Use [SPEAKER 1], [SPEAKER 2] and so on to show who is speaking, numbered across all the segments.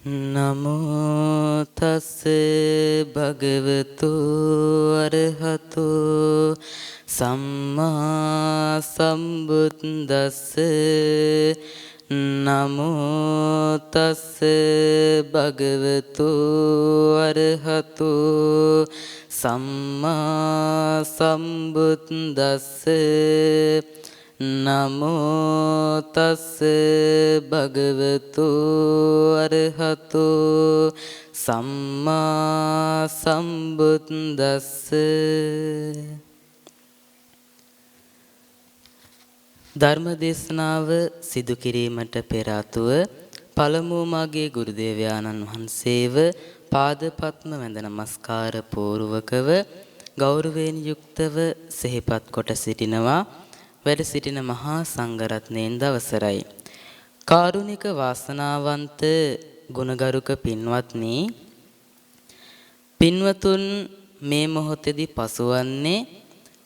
[SPEAKER 1] නමෝ තස් භගවතු අරහතු සම්මා සම්බුද්දස්ස නමෝ තස් භගවතු අරහතු සම්මා සම්බුද්දස්ස නමෝ තස් භගවතු අරහතු සම්මා සම්බුද්දස්ස. ධර්ම දේශනාව සිදු කිරීමට පෙර ආතුව පළමුව මාගේ ගුරු දේවයාණන් වහන්සේව පාදපත්ම වැඳ නමස්කාර පූර්වකව ගෞරවයෙන් යුක්තව සිහිපත් කොට සිටිනවා. වැඩ සිටින මහා සංඝරත්නයෙන් දවසරයි. කාරුණික වාසනාවන්ත ගුණගරුක පින්වත්නි, පින්වතුන් මේ මොහොතේදී පසුවන්නේ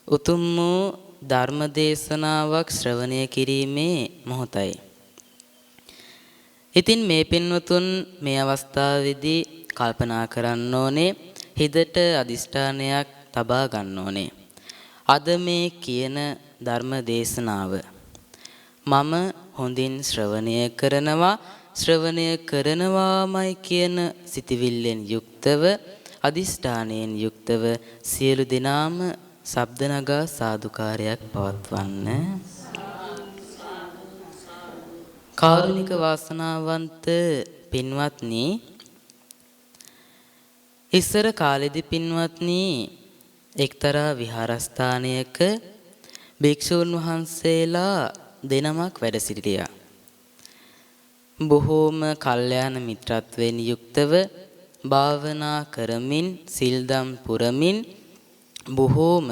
[SPEAKER 1] උතුම් වූ ධර්ම දේශනාවක් ශ්‍රවණය කිරීමේ මොහොතයි. ඉතින් මේ පින්වතුන් මේ අවස්ථාවේදී කල්පනා කරන්න ඕනේ, හිතට අදිෂ්ඨානයක් තබා ගන්න ඕනේ. අද මේ කියන ධර්ම දේශනාව මම හොඳින් ශ්‍රවණය කරනවාමයි කියන සිතවිල්ලෙන් යුක්තව අදිෂ්ඨානයෙන් යුක්තව සියලු දෙනාම ශබ්ද නගා සාදුකාරයක් පවත්වන්න. කාරුණික වාසනාවන්ත පින්වත්නි, ඉස්සර කාලෙදී පින්වත්නි එක්තරා විහාරස්ථානයක භික්ෂූන් වහන්සේලා දෙනමක් වැඩ සිටියා. බොහෝම කල්යාණ මිත්‍රත්වයෙන් යුක්තව භාවනා කරමින් සිල්දම් පුරමින් බොහෝම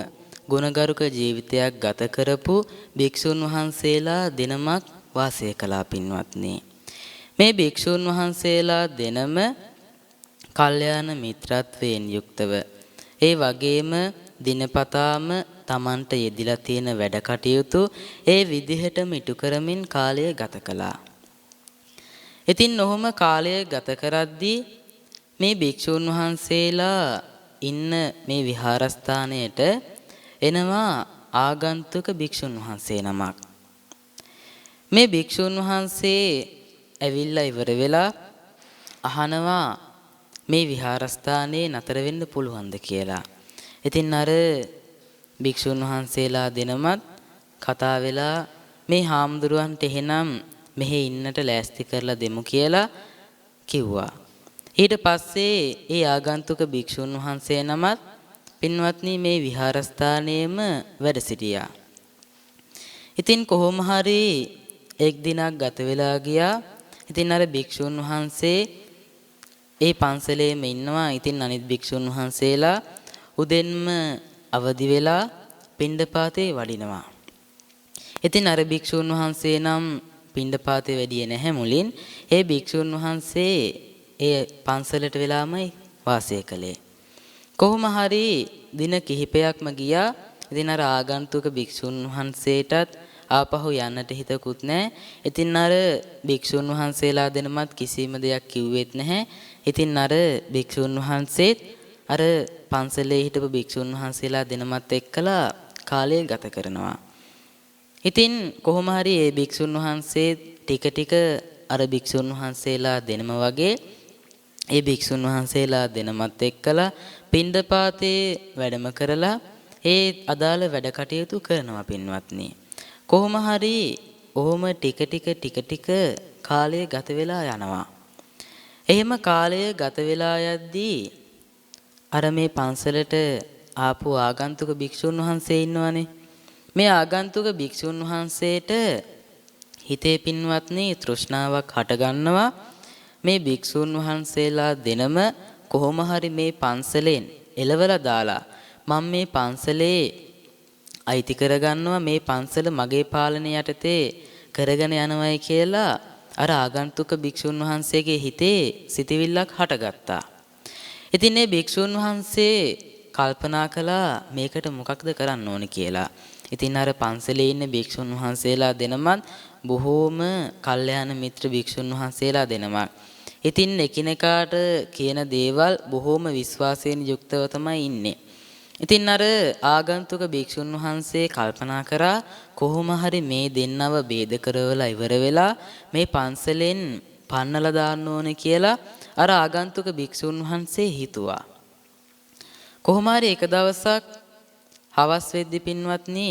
[SPEAKER 1] ගුණගරුක ජීවිතයක් ගත කරපු භික්ෂූන් වහන්සේලා දෙනමක් වාසය කළා පින්වත්නි. මේ භික්ෂූන් වහන්සේලා දෙනම කල්යාණ මිත්‍රත්වයෙන් යුක්තව ඒ වගේම දිනපතාම තමන්ට යෙදිලා තියෙන වැඩ කටයුතු ඒ විදිහටම ඉටු කරමින් කාලය ගත කළා. ඉතින් ඔහොම කාලය ගත කරද්දී මේ භික්ෂූන් වහන්සේලා ඉන්න මේ විහාරස්ථානයට එනවා ආගන්තුක භික්ෂුන් වහන්සේ නමක්. මේ භික්ෂූන් වහන්සේ ඇවිල්ලා ඉවර වෙලා අහනවා මේ විහාරස්ථානයේ නතර වෙන්න පුළුවන්ද කියලා. ඉතින් අර භික්ෂුන් වහන්සේලා දෙනමත් කතා වෙලා මේ හාමුදුරුවන්ට එහෙනම් මෙහෙ ඉන්නට ලෑස්ති කරලා දෙමු කියලා කිව්වා. ඊට පස්සේ ඒ ආගන්තුක භික්ෂුන් වහන්සේ නමත් පින්වත්නි මේ විහාරස්ථානයේම වැඩ සිටියා. ඉතින් කොහොම හරි එක් දිනක් ගත වෙලා ගියා. ඉතින් අර භික්ෂුන් වහන්සේ ඒ පන්සලේම ඉන්නවා. ඉතින් අනිත් භික්ෂුන් වහන්සේලා උදෙන්ම අවදි වෙලා පිණ්ඩපාතේ වඩිනවා. ඉතින් අර භික්ෂුන් වහන්සේ නම් පිණ්ඩපාතේ වැඩියේ නැහැ මුලින්. ඒ භික්ෂුන් වහන්සේ ඒ පන්සලට වෙලාමයි වාසය කළේ. කොහොම හරි දින කිහිපයක්ම ගියා. ඉතින් අර ආගන්තුක භික්ෂුන් වහන්සේටත් ආපහු යන්නට හිතකුත් නැහැ. ඉතින් අර භික්ෂුන් වහන්සේලා දෙනමත් කිසිම දෙයක් කිව්වෙත් නැහැ. ඉතින් අර භික්ෂුන් වහන්සේත් අර පන්සලේ හිටපු භික්ෂුන් වහන්සේලා දෙනමත් එක්කලා කාලය ගත කරනවා. ඉතින් කොහොම හරි මේ භික්ෂුන් වහන්සේ ටික අර භික්ෂුන් වහන්සේලා දෙනම වගේ ඒ භික්ෂුන් වහන්සේලා දෙනමත් එක්කලා පිණ්ඩපාතේ වැඩම කරලා ඒ අදාළ වැඩ කටයුතු කරනවා පින්වත්නි. කොහොම හරි ඔහොම ටික කාලය ගත වෙලා යනවා. එහෙම කාලය ගත වෙලා යද්දී අර මේ පන්සලට ආපු ආගන්තුක භික්ෂුන් වහන්සේ ඉන්නවනේ. මේ ආගන්තුක භික්ෂුන් වහන්සේට හිතේ පින්වත්නි තෘෂ්ණාවක් හටගන්නවා. මේ භික්ෂුන් වහන්සේලා දෙනම කොහොම හරි මේ පන්සලෙන් එලවලා දාලා මම මේ පන්සලේ අයිති කරගන්නවා, මේ පන්සල මගේ පාලනය යටතේ කරගෙන යනවායි කියලා අර ආගන්තුක භික්ෂුන් වහන්සේගේ හිතේ සිතවිල්ලක් හටගත්තා. ඉතින් මේ භික්ෂුන් වහන්සේ කල්පනා කළා මේකට මොකක්ද කරන්න ඕනේ කියලා. ඉතින් අර පන්සලේ ඉන්න භික්ෂුන් වහන්සේලා දෙනමත් බොහෝම කල්යාණ මිත්‍ර භික්ෂුන් වහන්සේලා දෙනමක්. ඉතින් එකිනෙකාට කියන දේවල් බොහොම විශ්වාසයෙන් යුක්තව තමයි ඉන්නේ. ඉතින් අර ආගන්තුක භික්ෂුන් වහන්සේ කල්පනා කරා කොහොම හරි මේ දෙන්නව ભેද කරවලා ඉවර වෙලා මේ පන්සලෙන් පන්නලා දාන්න ඕනේ කියලා අර ආගන්තුක භික්ෂුන් වහන්සේ හිතුවා. කොහොම හරි එක දවසක් හවස් වෙද්දි පින්වත්නි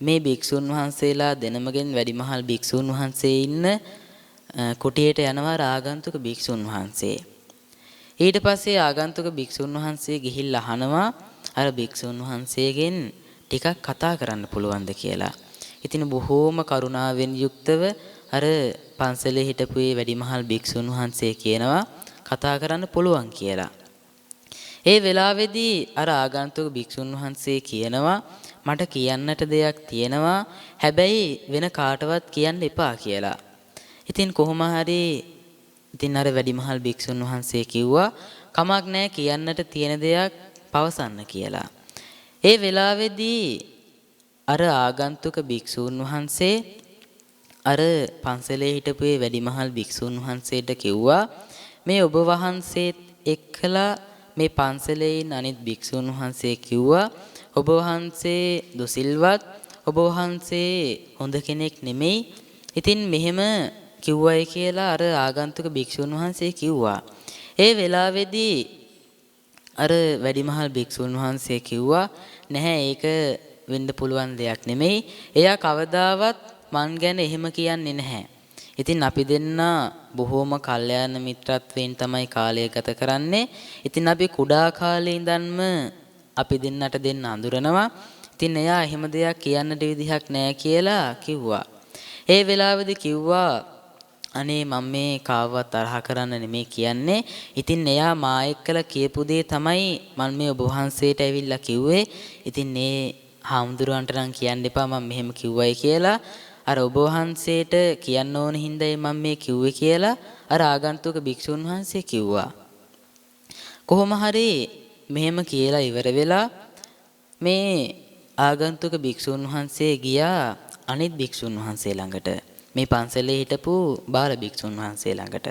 [SPEAKER 1] මේ භික්ෂුන් වහන්සේලා දෙනමගෙන් වැඩිමහල් භික්ෂුන් වහන්සේ ඉන්න කුටියට යනවා ආගන්තුක භික්ෂුන් වහන්සේ. ඊට පස්සේ ආගන්තුක භික්ෂුන් වහන්සේ ගිහිල්ලා අහනවා අර භික්ෂුන් වහන්සේගෙන් ටිකක් කතා කරන්න පුළුවන්ද කියලා. ඉතින් බොහෝම කරුණාවෙන් යුක්තව අර පන්සලේ හිටපු ඒ වැඩිමහල් භික්ෂුන් වහන්සේ කියනවා කතා කරන්න පුළුවන් කියලා. ඒ වෙලාවේදී අර ආගන්තුක භික්ෂුන් වහන්සේ කියනවා මට කියන්නට දෙයක් තියෙනවා හැබැයි වෙන කාටවත් කියන්න එපා කියලා. ඉතින් කොහොම හරි ඉතින් අර වැඩිමහල් භික්ෂුන් වහන්සේ කිව්වා කමක් නැහැ කියන්නට තියෙන දෙයක් පවසන්න කියලා. ඒ වෙලාවේදී අර ආගන්තුක භික්ෂුන් වහන්සේ අර පන්සලේ හිටපු ඒ වැඩිමහල් භික්ෂුන් වහන්සේට කිව්වා මේ ඔබ වහන්සේත් එක්කලා මේ පන්සලේ ඉන්න අනිත් භික්ෂුන් වහන්සේ කිව්වා ඔබ වහන්සේ දුසිල්වත් ඔබ වහන්සේ හොඳ කෙනෙක් නෙමෙයි. ඉතින් මෙහෙම කිව්වයි කියලා අර ආගන්තුක භික්ෂුන් වහන්සේ කිව්වා. ඒ වෙලාවේදී අර වැඩිමහල් භික්ෂුන් වහන්සේ කිව්වා නැහැ ඒක වෙන්න පුළුවන් දෙයක් නෙමෙයි. එයා කවදාවත් මං ගැන එහෙම කියන්නේ නැහැ. ඉතින් අපි දෙන්න බොහෝම කල්යාණ මිත්‍රත්වයෙන් තමයි කාලය ගත කරන්නේ. ඉතින් අපි කුඩා කාලේ ඉඳන්ම අපි දෙන්නට දෙන්න අඳුරනවා. ඉතින් එයා එහෙම දෙයක් කියන්නට විදිහක් නැහැ කියලා කිව්වා. ඒ වෙලාවේදී කිව්වා අනේ මම මේ කාවවත් තරහ කරන්න නෙමෙයි කියන්නේ. ඉතින් එයා මා එක්කලා කියපු දේ තමයි මම මේ ඔබ වහන්සේට ඇවිල්ලා කිව්වේ. ඉතින් මේ හාමුදුරුවන්ට නම් කියන්න එපා මම මෙහෙම කිව්වයි කියලා. අර ඔබ වහන්සේට කියන්න ඕන හින්දායි මම මේ කිව්වේ කියලා අර ආගන්තුක භික්ෂුන් වහන්සේ කිව්වා. කොහොම හරි මෙහෙම කියලා ඉවර වෙලා මේ ආගන්තුක භික්ෂුන් වහන්සේ ගියා අනිත් භික්ෂුන් වහන්සේ ළඟට. මේ පන්සලේ හිටපු බාල භික්ෂුන් වහන්සේ ළඟට.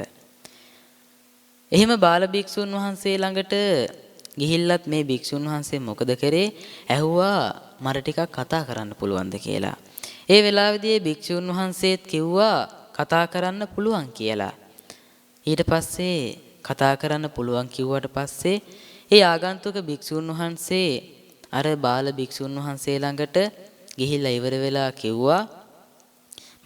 [SPEAKER 1] එහෙම බාල භික්ෂුන් වහන්සේ ළඟට ගිහිල්ලත් මේ භික්ෂුන් වහන්සේ මොකද කරේ? ඇහුවා මට ටිකක් කතා කරන්න පුළුවන්ද කියලා. ඒ වෙලාවේදී භික්ෂුන් වහන්සේත් කිව්වා කතා කරන්න පුළුවන් කියලා. ඊට පස්සේ කතා කරන්න පුළුවන් කිව්වට පස්සේ ඒ ආගන්තුක භික්ෂුන් වහන්සේ අර බාල භික්ෂුන් වහන්සේ ළඟට ගිහිල්ලා ඉවර වෙලා කිව්වා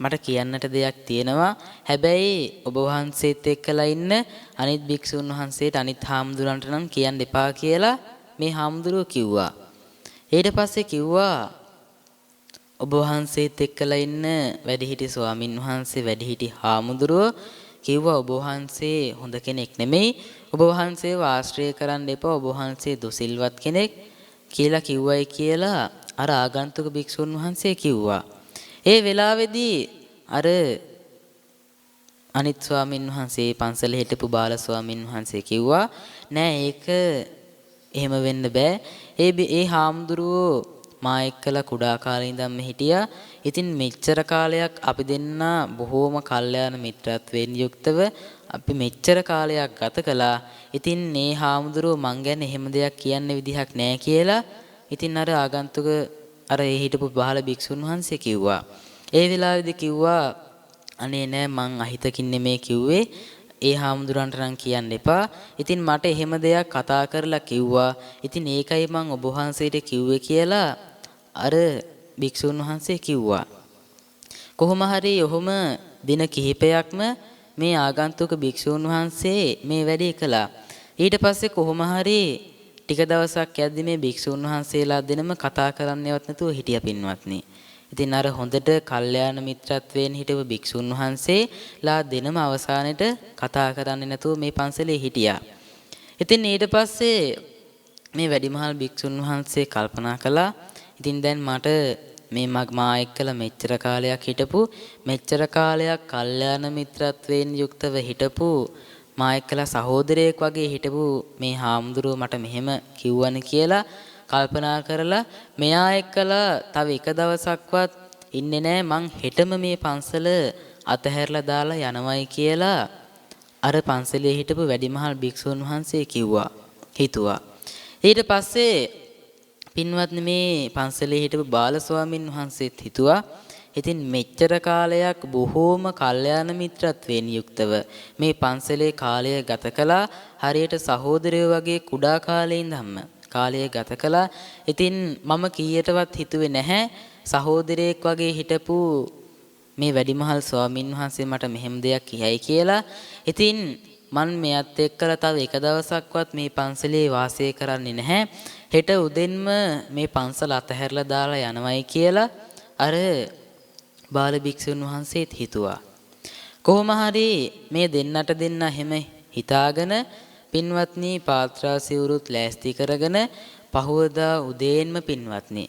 [SPEAKER 1] මට කියන්නට දෙයක් තියෙනවා. හැබැයි ඔබ වහන්සේත් එක්කලා ඉන්න අනිත් භික්ෂුන් වහන්සේට අනිත් හාමුදුරන්ට නම් කියන්න එපා කියලා මේ හාමුදුරුවෝ කිව්වා. ඊට පස්සේ කිව්වා ඔබ වහන්සේත් එක්කලා ඉන්න වැඩිහිටි ස්වාමින් වහන්සේ වැඩිහිටි හාමුදුරුවෝ කිව්වා ඔබ වහන්සේ හොඳ කෙනෙක් නෙමෙයි. ඔබ වහන්සේව ආශ්‍රය කරන්න එපා. ඔබ වහන්සේ දුසිල්වත් කෙනෙක් කියලා කිව්වයි කියලා අර ආගන්තුක භික්ෂුන් වහන්සේ කිව්වා. ඒ වෙලාවේදී අර අනිත් ස්වාමින් වහන්සේ පන්සලේ හිටපු බාල ස්වාමින් වහන්සේ කිව්වා නෑ ඒක එහෙම වෙන්න බෑ. ඒ හාමුදුරුවෝ මා එක්කලා කුඩා කාලේ ඉඳන්ම හිටියා. ඉතින් මෙච්චර කාලයක් අපි දෙන්න බොහෝම කල්යාණ මිත්‍රත්වයෙන් යුක්තව අපි මෙච්චර කාලයක් ගත කළා. ඉතින් මේ හාමුදුරුවෝ මං ගැන එහෙම දෙයක් කියන්න විදිහක් නෑ කියලා ඉතින් අර ආගන්තුක අර ඒ හිටපු බාල භික්ෂුන් වහන්සේ කිව්වා. ඒ වෙලාවේදී කිව්වා අනේ නෑ මං අහිතකින් නෙමේ කිව්වේ. ඒ හාමුදුරන්ට නම් කියන්න එපා. ඉතින් මට එහෙම දෙයක් කතා කරලා කිව්වා. ඉතින් ඒකයි මං ඔබ වහන්සේට කිව්වේ කියලා අර භික්ෂුන් වහන්සේ කිව්වා. කොහොම හරි ඔහොම දින කිහිපයක්ම මේ ආගන්තුක භික්ෂුන් වහන්සේ මේ වැඩේ කළා. ඊට පස්සේ කොහොම හරි ටික දවසක් යද්දි මේ භික්ෂුන් වහන්සේලා දෙනම කතා කරන්නවත් නැතුව හිටියා පින්වත්නි. ඉතින් අර හොඳට කල්යාණ මිත්‍රත්වයෙන් හිටපු භික්ෂුන් වහන්සේලා දෙනම අවසානයේට කතා කරන්නේ නැතුව මේ පන්සලේ හිටියා. ඉතින් ඊට පස්සේ මේ වැඩිමහල් භික්ෂුන් වහන්සේ කල්පනා කළා ඉතින් දැන් මට මේ මා එක්කලා මෙච්චර කාලයක් හිටපු මෙච්චර කාලයක් කල්යාණ මිත්‍රත්වයෙන් යුක්තව හිටපු මා එක්කලා සහෝදරයෙක් වගේ හිටපු මේ හාමුදුරුව මට මෙහෙම කිව්වනේ කියලා කල්පනා කරලා මෙයා එක්කලා තව එක දවසක්වත් ඉන්නේ නැහැ. මං හෙටම මේ පන්සල අතහැරලා දාලා යනවයි කියලා අර පන්සලේ හිටපු වැඩිමහල් භික්ෂුන් වහන්සේ කිව්වා හිතුවා. ඊට පස්සේ පින්වත්නි මේ පන්සලේ හිටපු බාල ස්වාමින් වහන්සේත් හිතුවා ඉතින් මෙච්චර කාලයක් බොහෝම කල්යාණ මිත්‍රත්වයෙන් යුක්තව මේ පන්සලේ කාලය ගත කළා. හරියට සහෝදරයෝ වගේ කුඩා කාලේ ඉඳන්ම කාලය ගත කළා. ඉතින් මම කීයටවත් හිතුවේ නැහැ සහෝදරයෙක් වගේ හිටපු මේ වැඩිමහල් ස්වාමින් වහන්සේ මට මෙහෙම දෙයක් කියයි කියලා. ඉතින් මන් මෙයත් එක්කලා තව එක දවසක්වත් මේ පන්සලේ වාසය කරන්නේ නැහැ. හෙට උදෙන්ම මේ පන්සල අතහැරලා දාලා යනවයි කියලා අර බාල භික්ෂුන් වහන්සේත් හිතුවා. කොහොම හරි මේ දෙන්නට දෙන්න හැම හිතාගෙන පින්වත්නි පාත්‍රා සිවුරුත් ලෑස්ති කරගෙන පහවදා උදේන්ම පින්වත්නි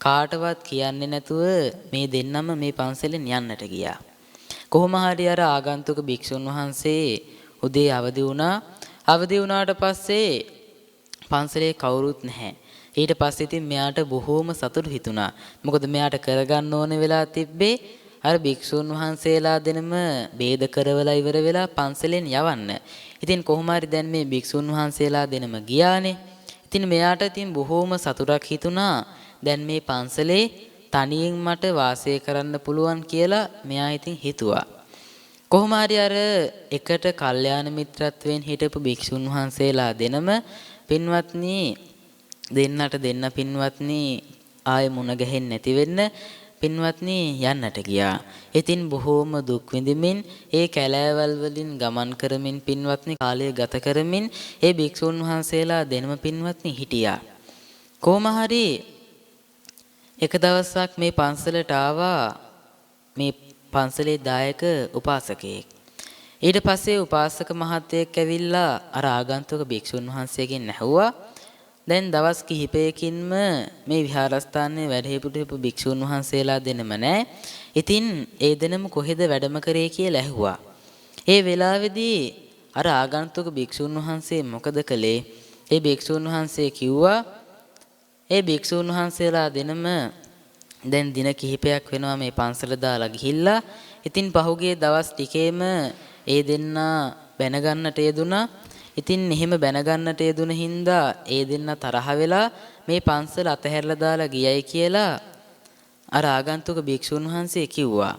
[SPEAKER 1] කාටවත් කියන්නේ නැතුව මේ දෙන්නම මේ පන්සලෙන් යන්නට ගියා. කොහොම හරි අර ආගන්තුක භික්ෂුන් වහන්සේ උදේ අවදි වුණා. අවදි වුණාට පස්සේ පන්සලේ කවුරුත් නැහැ. ඊට පස්සේ ඉතින් මෙයාට බොහෝම සතුටු හිතුණා. මොකද මෙයාට කරගන්න ඕන වෙලා තිබ්බේ අර භික්ෂුන් වහන්සේලා දෙනම ભેද කරවලා ඉවර වෙලා පන්සලෙන් යවන්න. ඉතින් කොහොම හරි දැන් මේ භික්ෂුන් වහන්සේලා දෙනම ගියානේ. ඉතින් මෙයාට ඉතින් බොහෝම සතුටක් හිතුණා. දැන් මේ පන්සලේ තනියෙන් මට වාසය කරන්න පුළුවන් කියලා මෙයා ඉතින් හිතුවා. කොහොම හරි අර එකට කල්යාණ මිත්‍රත්වයෙන් හිටපු භික්ෂුන් වහන්සේලා දෙනම පින්වත්නි දෙන්නට දෙන්න පින්වත්නි ආයෙ මුණ ගැහෙන්නේ නැති වෙන්න පින්වත්නි යන්නට ගියා. ඉතින් බොහෝම දුක් විඳිමින් ඒ කැලෑවල් වලින් ගමන් කරමින් පින්වත්නි කාලය ගත කරමින් ඒ භික්ෂුන් වහන්සේලා දෙනම පින්වත්නි හිටියා. කොහොම හරි එක දවසක් මේ පන්සලට ආවා මේ පන්සලේ දායක උපාසකයෙක්. ඊට පස්සේ උපාසක මහත්තයෙක් ඇවිල්ලා අර ආගන්තුක භික්ෂුන් වහන්සේගෙන් ඇහුවා දැන් දවස් කිහිපයකින්ම මේ විහාරස්ථානයේ වැඩ හිටපු භික්ෂුන් වහන්සේලා දෙනම නැහැ. ඉතින් ඒ දෙනම කොහෙද වැඩම කරේ කියලා ඇහුවා. ඒ වෙලාවේදී අර ආගන්තුක භික්ෂුන් වහන්සේ මොකද කළේ? ඒ භික්ෂුන් වහන්සේ කිව්වා ඒ භික්ෂුන් වහන්සේලා දෙනම දැන් දින කිහිපයක් වෙනවා මේ පන්සල දාලා ගිහිල්ලා. ඉතින් පහුගිය දවස් ටිකේම ඒ දෙන්නා බැනගන්නට යෙදුනා. ඉතින් එහෙම බැනගන්නට යෙදුන හින්දා ඒ දෙන්න තරහ වෙලා මේ පන්සල අතහැරලා දාලා ගියයි කියලා අර ආගන්තුක භික්ෂුන් වහන්සේ කිව්වා.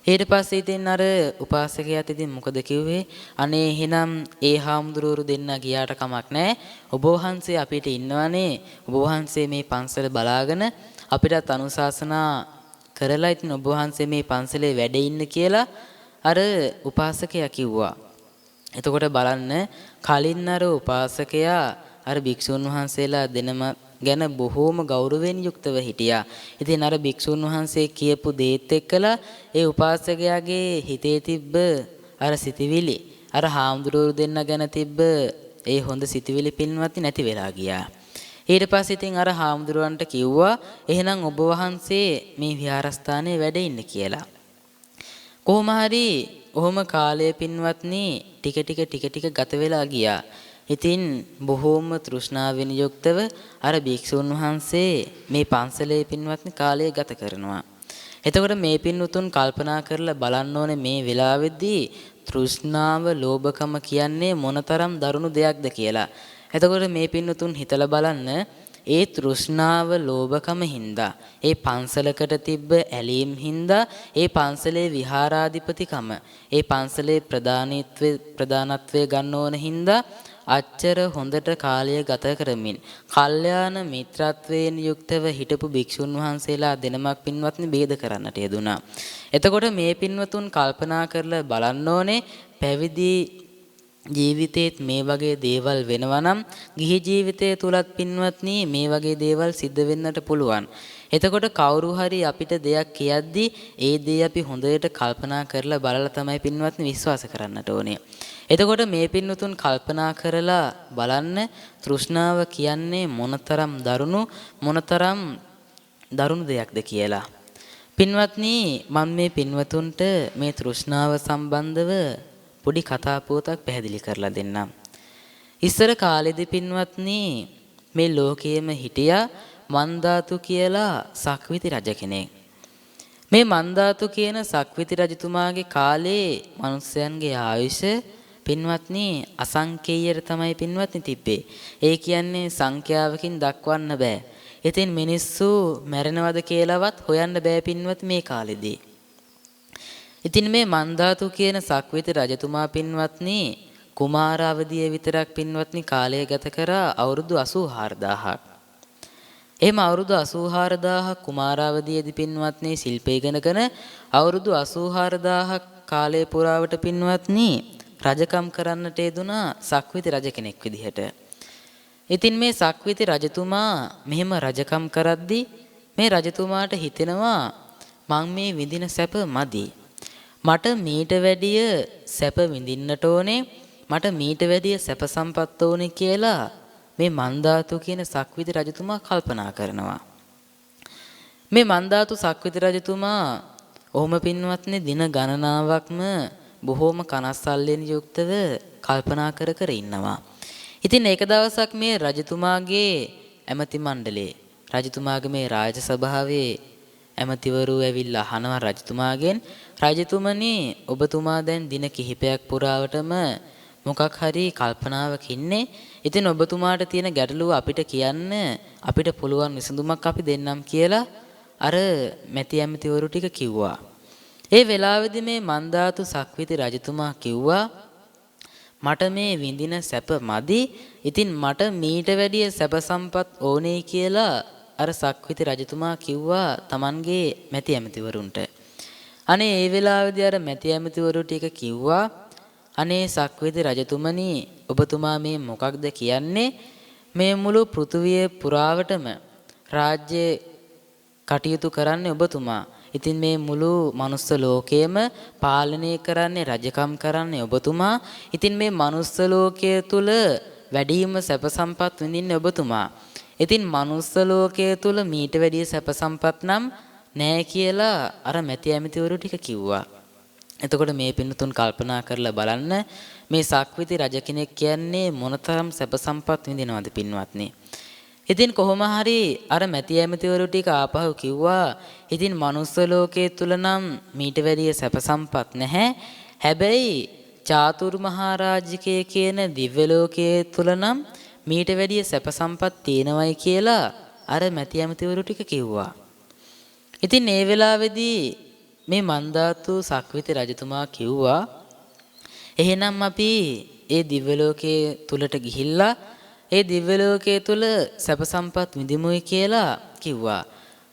[SPEAKER 1] ඊට පස්සේ ඉතින් අර උපාසකයාත් ඉතින් මොකද කිව්වේ? අනේ එහෙනම් ඒ හාමුදුරුවෝ දෙන්න ගියාට කමක් නැහැ. ඔබ වහන්සේ අපිට ඉන්නවනේ. ඔබ වහන්සේ මේ පන්සල බලාගෙන අපිටත් අනුශාසනා කරලා ඉතින් ඔබ වහන්සේ මේ පන්සලේ වැඩ ඉන්න කියලා අර උපාසකයා කිව්වා. එතකොට බලන්න කලින් අර උපාසකයා අර භික්ෂුන් වහන්සේලා දෙනම ගැන බොහෝම ගෞරවයෙන් යුක්තව හිටියා. ඉතින් අර භික්ෂුන් වහන්සේ කියපු දේත් එක්කලා ඒ උපාසකයාගේ හිතේ තිබ්බ අර සිතිවිලි අර හාමුදුරුවෝ දෙන්න ගැන තිබ්බ ඒ හොඳ සිතිවිලි පින්වත් නැති වෙලා ගියා. ඊට පස්සේ ඉතින් අර හාමුදුරුවන්ට කිව්වා එහෙනම් ඔබ වහන්සේ මේ විහාරස්ථානයේ වැඩ ඉන්න කියලා. කොහොම හරි ඔහොම කාලය පින්වත්නි ටික ගත වෙලා ගියා. ඉතින් බොහෝම තෘෂ්ණාවෙන් යුක්තව අර භික්ෂුන් වහන්සේ මේ පන්සලේ පින්වත්නි කාලය ගත කරනවා. එතකොට මේ පින්වතුන් කල්පනා කරලා බලන්න ඕනේ මේ වෙලාවේදී තෘෂ්ණාව ලෝභකම කියන්නේ මොනතරම් දරුණු දෙයක්ද කියලා. එතකොට මේ පින්වතුන් හිතලා බලන්න ඒ තෘෂ්ණාව ලෝභකම හින්දා ඒ පන්සලකට තිබ්බ ඇලීම් හින්දා ඒ පන්සලේ විහාරාධිපතිකම ඒ පන්සලේ ප්‍රධානත්වයේ ගන්න ඕන හින්දා අච්චර හොඳට කාලය ගත කරමින් කල්යාණ මිත්‍රත්වයෙන් යුක්තව හිටපු භික්ෂුන් වහන්සේලා දෙනමක් පින්වත්නි ભેද කරන්නට යෙදුනා. එතකොට මේ පින්වතුන් කල්පනා කරලා බලන්න ඕනේ පැවිදි ජීවිතේත් මේ වගේ දේවල් වෙනවා නම් ගිහි ජීවිතය තුලත් පින්වත්නි මේ වගේ දේවල් සිද්ධ වෙන්නට පුළුවන්. එතකොට කවුරු හරි අපිට දෙයක් කියද්දී ඒ දේ අපි හොඳට කල්පනා කරලා බලලා තමයි පින්වත්නි විශ්වාස කරන්නට ඕනේ. එතකොට මේ පින්වතුන් කල්පනා කරලා බලන්න තෘෂ්ණාව කියන්නේ මොනතරම් දරුණු දෙයක්ද කියලා. පින්වත්නි මම මේ පින්වතුන්ට මේ තෘෂ්ණාව සම්බන්ධව පොඩි කතා පුවතක් පැහැදිලි කරලා දෙන්නම්. ඉස්සර කාලෙදී පින්වත්නි මේ ලෝකයේම හිටියා මන්දාතු කියලා සක්විති රජ කෙනෙක්. මේ මන්දාතු කියන සක්විති රජතුමාගේ කාලේ මිනිස්යන්ගේ ආයුෂ පින්වත්නි අසංකේයයට තමයි පින්වත්නි තිබ්බේ. ඒ කියන්නේ සංඛ්‍යාවකින් දක්වන්න බෑ. ඉතින් මිනිස්සු මැරෙනවද කියලාවත් හොයන්න බෑ පින්වත් මේ කාලෙදී. ඉතින් මේ මන්දාතු කියන සක්විති රජතුමා පින්වත්නි කුමාර අවදියේ විතරක් පින්වත්නි කාලය ගත කරා අවුරුදු 84000ක්. එහෙම අවුරුදු 84000ක් කුමාරාවදියේදී පින්වත්නි ශිල්ප ඉගෙනගෙන අවුරුදු 84000ක් කාලය පුරාවට පින්වත්නි රජකම් කරන්නට යෙදුනා සක්විති රජ කෙනෙක් විදිහට. ඉතින් මේ සක්විති රජතුමා මෙහෙම රජකම් කරද්දී මේ රජතුමාට හිතෙනවා මං මේ විඳින සැප මදි. මට මීට වැඩිය සැප විඳින්නට ඕනේ. මට මීට වැඩිය සැප සම්පත් ඕනේ කියලා මේ මන්දාතු කියන සක්විති රජතුමා කල්පනා කරනවා. මේ මන්දාතු සක්විති රජතුමා ඔහුම පින්වත්නි දින ගණනාවක්ම බොහෝම කනස්සල්ලෙන් යුක්තව කල්පනා කර කර ඉන්නවා. ඉතින් එක දවසක් මේ රජතුමාගේ ඇමති මණ්ඩලයේ රජතුමාගේ මේ රාජ සභාවේ ඇමතිවරු ඇවිල්ලා අහනවා රජතුමාගෙන් රජතුමනි ඔබතුමා දැන් දින කිහිපයක් පුරාවටම මොකක් හරි කල්පනාවක ඉන්නේ. ඉතින් ඔබතුමාට තියෙන ගැටලුව අපිට කියන්න අපිට පුළුවන් විසඳුමක් අපි දෙන්නම් කියලා අර මැති ඇමතිවරු ටික කිව්වා. ඒ වෙලාවේදී මේ මන්දාතු සක්විති රජතුමා කිව්වා මට මේ විඳින සැප මදි. ඉතින් මට මීට වැඩිය සැප සම්පත් ඕනේ කියලා අර සක්විති රජතුමා කිව්වා Tamanගේ මැති ඇමතිවරුන්ට. අනේ ඒ වෙලාවේදී අර මැති ඇමතිවරු ටික කිව්වා අනේ සක්විති රජතුමනි ඔබතුමා මේ මොකක්ද කියන්නේ මේ මුළු පෘථුවිය පුරාවටම රාජ්‍ය කටයුතු කරන්නේ ඔබතුමා. ඉතින් මේ මුළු මනුස්ස ලෝකයේම පාලනය කරන්නේ රජකම් කරන්නේ ඔබතුමා. ඉතින් මේ මනුස්ස ලෝකයේ තුල වැඩිම සැප සම්පත් විඳින්නේ ඔබතුමා. ඉතින් මනුස්ස ලෝකයේ තුල මීට වැඩිය සැප සම්පත් නම් නෑ කියලා අර මැති ඇමතිවරු ටික කිව්වා. එතකොට මේ පින්නතුන් කල්පනා කරලා බලන්න මේ සක්විති රජ කෙනෙක් කියන්නේ මොනතරම් සැප සම්පත් විඳිනවද පින්වත්නි. ඉතින් කොහොම හරි අර මැති ඇමතිවරු ටික ආපහු කිව්වා ඉතින් මනුස්ස ලෝකයේ තුල නම් මීට වැඩිය සැප සම්පත් නැහැ. හැබැයි චාතුරු මහරජකයේ කියන දිව්‍ය ලෝකයේ තුල නම් මීට වැඩිය සැප සම්පත් තියෙනවයි කියලා අර මැති ඇමතිවරු ටික කිව්වා. ඉතින් මේ වෙලාවේදී මේ මන්දාතු සක්විති රජතුමා කිව්වා එහෙනම් අපි ඒ දිව්‍ය ලෝකයේ තුලට ගිහිල්ලා ඒ දිව්‍ය ලෝකයේ තුල සැප සම්පත් විඳිමුයි කියලා කිව්වා.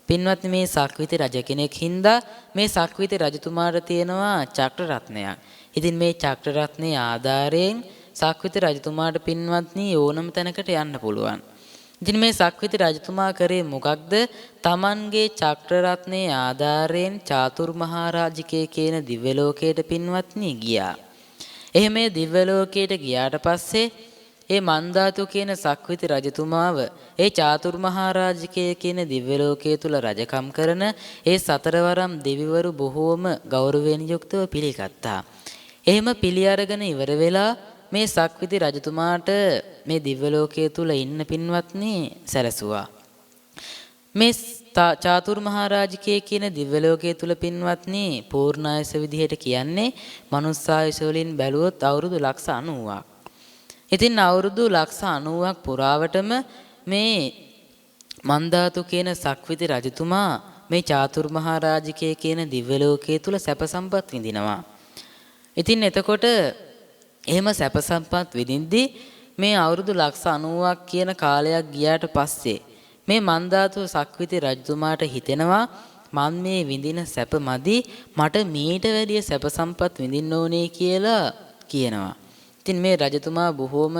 [SPEAKER 1] පින්වත්නි මේ සක්විති රජ කෙනෙක් හින්දා මේ සක්විති රජතුමාට තියෙනවා චක්‍ර රත්නයක්. ඉතින් මේ චක්‍ර රත්නයේ ආධාරයෙන් සක්විති රජතුමාට පින්වත්නි ඕනම තැනකට යන්න පුළුවන්. ඉතින් මේ සක්විති රජතුමා කරේ මොකක්ද? Tamanගේ චක්‍ර රත්නයේ ආධාරයෙන් චාතුරු මහරජකයේ කියන දිව්‍ය ලෝකයට පින්වත්නි ගියා. එහෙම මේ දිව්‍ය ලෝකයට ගියාට පස්සේ ඒ මන්දාතු කියන සක්විති රජතුමාව ඒ චාතුරු මහරජකයේ කියන දිව්‍ය ලෝකයේ තුල රජකම් කරන ඒ සතරවරම් දෙවිවරු බොහෝම ගෞරවයෙන් යුක්තව පිළිගත්තා. එහෙම පිළි අරගෙන ඉවර වෙලා මේ සක්විති රජතුමාට මේ දිව්‍ය ලෝකයේ තුල ඉන්න පින්වත්නි සැලසුවා. මේ චාතුරු මහරජකයේ කියන දිව්‍ය ලෝකයේ තුල පින්වත්නි පූර්ණායස විදිහට කියන්නේ මනුස්සායස වලින් බැලුවොත් අවුරුදු 90ක්. ඉතින් අවුරුදු 90ක් පුරාවටම මේ මන්දාතු කියන සක්විති රජතුමා මේ චාතුරු මහරජකයේ කියන දිව්‍ය ලෝකයේ තුල සැප සම්පත් විඳිනවා. ඉතින් එතකොට එහෙම සැප සම්පත් විඳින්දී මේ අවුරුදු 90ක් කියන කාලයක් ගියාට පස්සේ මේ මන්දාතු සක්විති රජතුමාට හිතෙනවා මම මේ විඳින සැප මදි මට මීට වැඩිය සැප සම්පත් විඳින්න ඕනේ කියලා කියනවා. ඉතින් මේ රජතුමා බොහෝම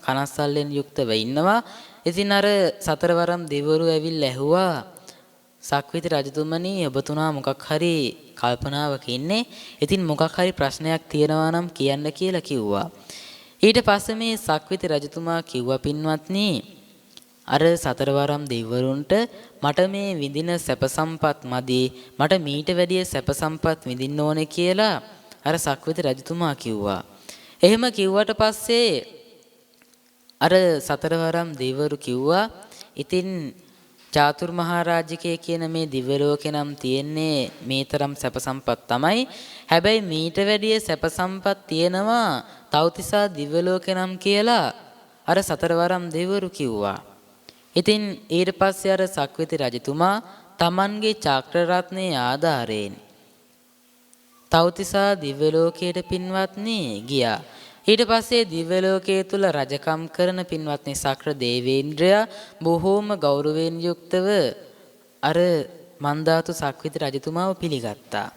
[SPEAKER 1] කනස්සල්ලෙන් යුක්තව ඉන්නවා. ඉතින් අර සතරවරම් දෙවිවරු ඇවිල්ලා ඇහුවා සක්විති රජතුමනි ඔබතුමා මොකක් හරි කල්පනාවක ඉන්නේ. ඉතින් මොකක් හරි ප්‍රශ්නයක් තියෙනවා නම් කියන්න කියලා කිව්වා. ඊට පස්සේ මේ සක්විති රජතුමා කිව්වා පින්වත්නි අර සතරවරම් දෙවිවරුන්ට මට මේ විඳින සැප සම්පත් මදි මට මීට වැඩිය සැප සම්පත් විඳින්න ඕනේ කියලා අර සක්විති රජතුමා කිව්වා. එහෙම කිව්වට පස්සේ අර සතරවරම් දෙවිවරු කිව්වා ඉතින් චාතුරු මහරජකේ කියන මේ දිව්‍ය ලෝකේ නම් තියෙන්නේ මේ තරම් සැප සම්පත් තමයි. හැබැයි මීට වැඩිය සැප සම්පත් තියෙනවා තව්තිසා දිව්‍ය ලෝකේ නම් කියලා අර සතරවරම් දෙවිවරු කිව්වා. ඉතින් ඊට පස්සේ අර සක්විති රජතුමා Tamanගේ චක්‍ර රත්නයේ ආධාරයෙන් තව්තිසා දිව්‍ය ලෝකයට පින්වත්නි ගියා. ඊට පස්සේ දිව්‍ය ලෝකයේ තුල රජකම් කරන පින්වත්නි සක්‍ර දේවේන්ද්‍රයා බොහෝම ගෞරවයෙන් යුක්තව අර මන්දාතු සක්විති රජතුමාව පිළිගත්තා.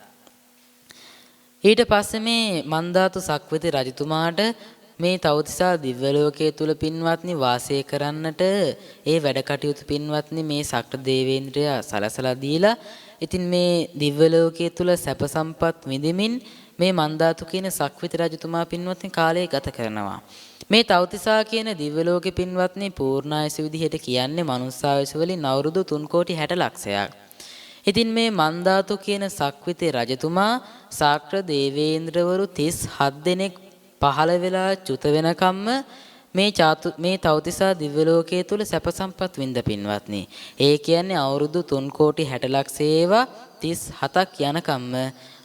[SPEAKER 1] ඊට පස්සේ මේ මන්දාතු සක්විති රජතුමාට මේ තව්තිසා දිව්‍ය ලෝකයේ තුල පින්වත්නි වාසය කරන්නට ඒ වැඩ කටයුතු පින්වත්නි මේ සක්‍ර දේවේන්ද්‍රයා සලසලා දීලා ඉතින් මේ දිව්‍ය ලෝකයේ තුල සැප සම්පත් විඳිමින් මේ මන්දාතු කියන සක්විති රජතුමා පින්වත්නි කාලය ගත කරනවා. මේ තව්තිසා කියන දිව්‍ය ලෝකේ පින්වත්නි පූර්ණායස විදිහට කියන්නේ මනුස්සායස වලින් අවුරුදු 3 කෝටි 60 ලක්ෂයක්. ඉතින් මේ මන්දාතු කියන සක්විති රජතුමා සාක්‍ර දේවේන්ද්‍රවරු 37 දෙනෙක් පහළ වෙලා චුත වෙනකම්ම මේ තව්තිසා දිව්‍ය ලෝකයේ තුල සැප සම්පත් විඳ පින්වත්නි. ඒ කියන්නේ අවුරුදු 3 කෝටි 60 ලක්ෂ ඒවා 37ක් යනකම්ම